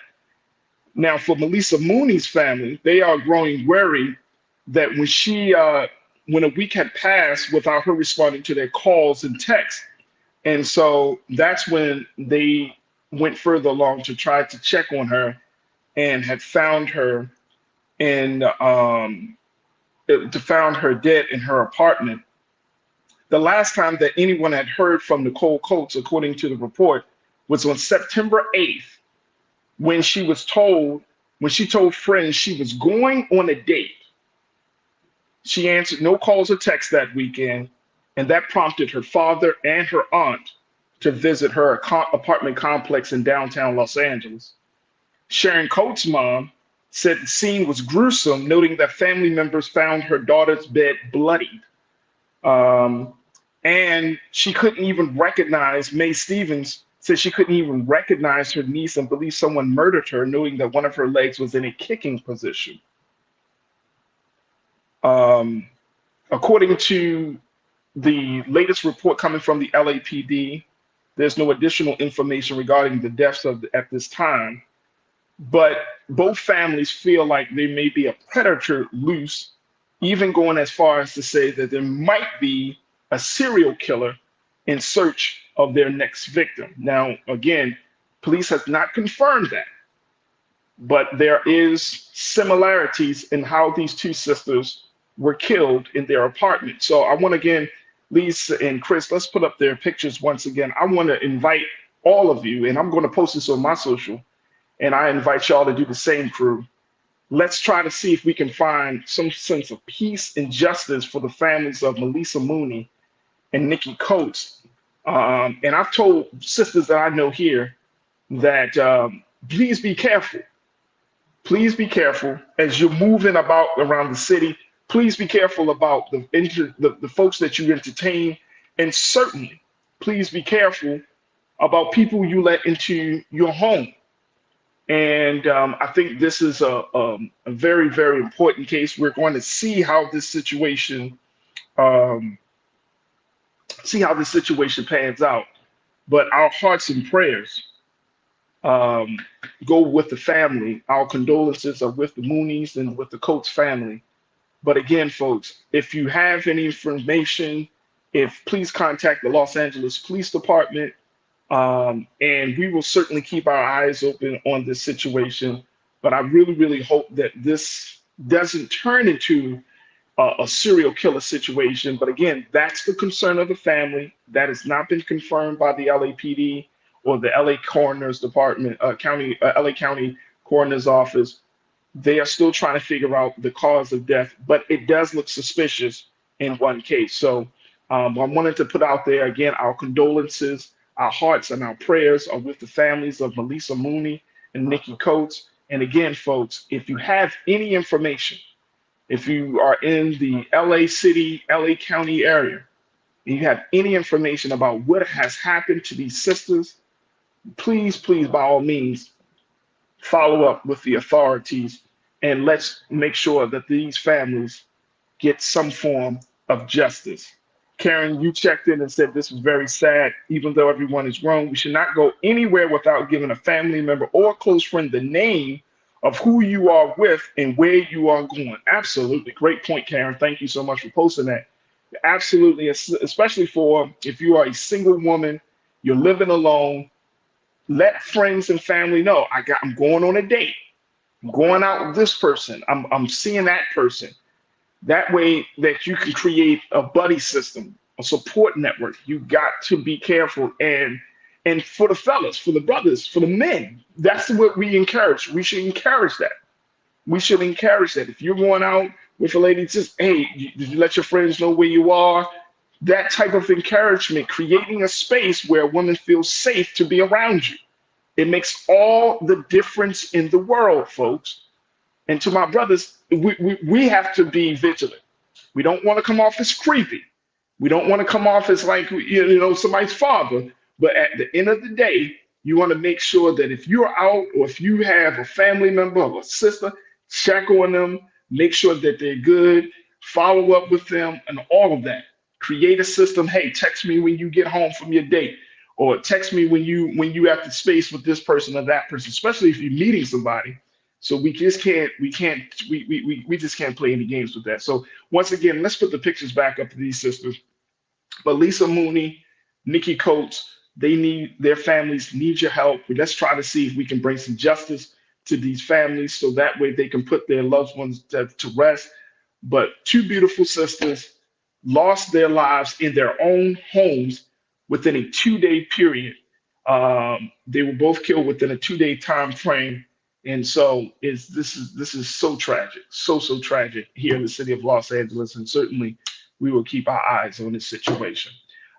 Now, for Melissa Mooney's family, they are growing wary that when a week had passed without her responding to their calls and texts. And so that's when they went further along to try to check on her and had found her found her dead in her apartment. The last time that anyone had heard from Nicole Coates, according to the report, was on September 8th, when she told friends she was going on a date. She answered no calls or texts that weekend, and that prompted her father and her aunt to visit her apartment complex in downtown Los Angeles. Sharon Coates' mom said the scene was gruesome, noting that family members found her daughter's bed bloodied. And she couldn't even recognize, Mae Stevens said she couldn't even recognize her niece and believed someone murdered her, knowing that one of her legs was in a kicking position. According to the latest report coming from the LAPD, there's no additional information regarding the deaths at this time, but both families feel like there may be a predator loose, even going as far as to say that there might be a serial killer in search of their next victim. Now, again, police has not confirmed that, but there is similarities in how these two sisters were killed in their apartment. So I want to, again, Lisa and Chris, let's put up their pictures once again. I want to invite all of you, and I'm going to post this on my social, and I invite y'all to do the same, crew. Let's try to see if we can find some sense of peace and justice for the families of Melissa Mooney and Nikki Coates. And I've told sisters that I know here that please be careful. Please be careful as you're moving about around the city. Please be careful about the folks that you entertain. And certainly, please be careful about people you let into your home. And I think this is a very, very important case. We're going to see how this situation pans out. But our hearts and prayers go with the family. Our condolences are with the Moonies and with the Coates family. But again, folks, if you have any information, please contact the Los Angeles Police Department. And we will certainly keep our eyes open on this situation. But I really, really hope that this doesn't turn into a serial killer situation. But again, that's the concern of the family. That has not been confirmed by the LAPD or the LA Coroner's Department, LA County Coroner's Office. They are still trying to figure out the cause of death, but it does look suspicious in one case. So I wanted to put out there, again, our condolences. Our hearts and our prayers are with the families of Melissa Mooney and Nikki Coates. And again, folks, if you have any information, if you are in the LA City, LA County area, and you have any information about what has happened to these sisters, please, please, by all means, follow up with the authorities and let's make sure that these families get some form of justice. Karen, you checked in and said this was very sad. Even though everyone is grown, we should not go anywhere without giving a family member or a close friend the name of who you are with and where you are going. Absolutely. Great point, Karen. Thank you so much for posting that. Absolutely. Especially for if you are a single woman, you're living alone, let friends and family know, I'm going on a date. I'm going out with this person. I'm seeing that person. That way that you can create a buddy system, a support network. You got to be careful. And for the fellas, for the brothers, for the men, that's what we encourage. We should encourage that. We should encourage that. If you're going out with a lady, just, hey, did you let your friends know where you are? That type of encouragement, creating a space where a woman feels safe to be around you. It makes all the difference in the world, folks. And to my brothers, we have to be vigilant. We don't want to come off as creepy. We don't want to come off as like, somebody's father. But at the end of the day, you want to make sure that if you're out or if you have a family member or a sister, check on them, make sure that they're good. follow up with them, and all of that. Create a system. Hey, text me when you get home from your date, or text me when you at the space with this person or that person, especially if you're meeting somebody. So we just can't play any games with that. So once again, let's put the pictures back up to these sisters. But Lisa Mooney, Nikki Coates, their families need your help. Let's try to see if we can bring some justice to these families so that way they can put their loved ones to rest. But two beautiful sisters lost their lives in their own homes within a 2-day period. They were both killed within a 2-day time frame. And so this is so tragic, so tragic here in the city of Los Angeles. And certainly we will keep our eyes on this situation.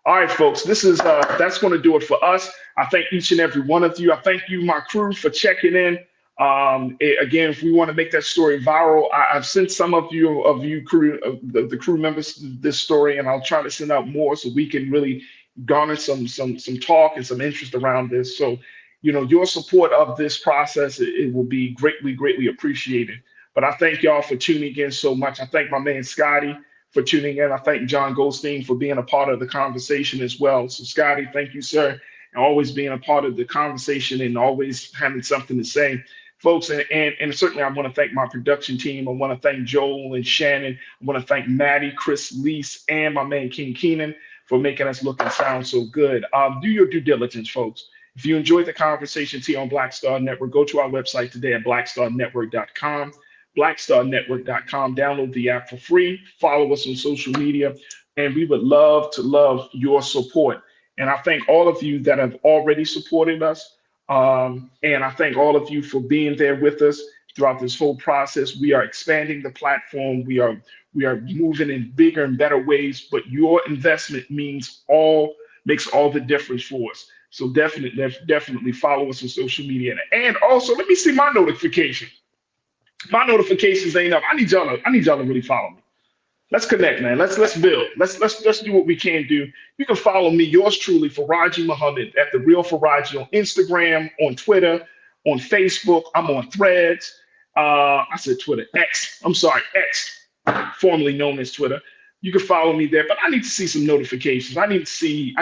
All right, folks, that's going to do it for us. I thank each and every one of you. I thank you, my crew, for checking in. Again, if we want to make that story viral, I've sent some of the crew members this story, and I'll try to send out more so we can really garner some talk and some interest around this. So, your support of this process, it will be greatly appreciated. But I thank y'all for tuning in so much. I thank my man Scotty for tuning in. I thank John Goldstein for being a part of the conversation as well. So Scotty, thank you, sir, and always being a part of the conversation and always having something to say. Folks, and certainly I want to thank my production team. I want to thank Joel and Shannon. I want to thank Maddie, Chris Leese, and my man King Keenan for making us look and sound so good. Do your due diligence, folks. If you enjoyed the conversations here on Black Star Network, go to our website today at blackstarnetwork.com. blackstarnetwork.com. Download the app for free. Follow us on social media, and we would love your support. And I thank all of you that have already supported us. And I thank all of you for being there with us throughout this whole process. We are expanding the platform. We are moving in bigger and better ways, but your investment makes all the difference for us. So definitely follow us on social media. And also, let me see my notification. My notifications ain't up. I need y'all to really follow me. Let's connect, man. Let's build. Let's do what we can do. You can follow me, yours truly, Farajii Muhammad, at The Real Farajii on Instagram, on Twitter, on Facebook. I'm on Threads. I said Twitter, X. I'm sorry, X, formerly known as Twitter. You can follow me there, but I need to see some notifications. I need to see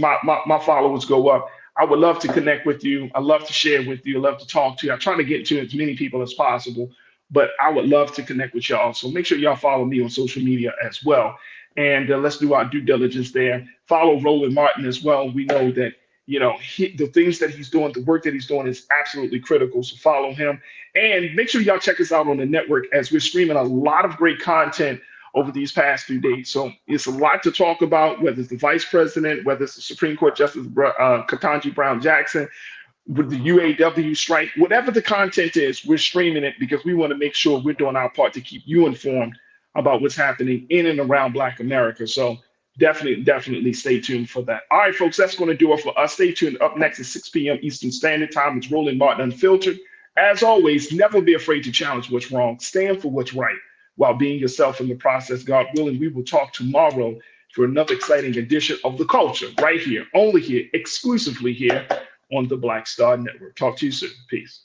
my followers go up. I would love to connect with you. I love to share with you. I love to talk to you. I try to get to as many people as possible, but I would love to connect with y'all. So make sure y'all follow me on social media as well. And let's do our due diligence there. Follow Roland Martin as well. We know that, the things that he's doing, the work that he's doing is absolutely critical. So follow him. And make sure y'all check us out on the network as we're streaming a lot of great content over these past few days. So it's a lot to talk about, whether it's the vice president, whether it's the Supreme Court Justice Ketanji Brown Jackson, with the UAW strike, whatever the content is, we're streaming it because we want to make sure we're doing our part to keep you informed about what's happening in and around Black America. So definitely stay tuned for that. All right, folks, that's going to do it for us. Stay tuned. Up next at 6 p.m. Eastern Standard Time. It's Roland Martin Unfiltered. As always, never be afraid to challenge what's wrong. Stand for what's right while being yourself in the process. God willing, we will talk tomorrow for another exciting edition of The Culture right here, only here, exclusively here on the Black Star Network. Talk to you soon. Peace.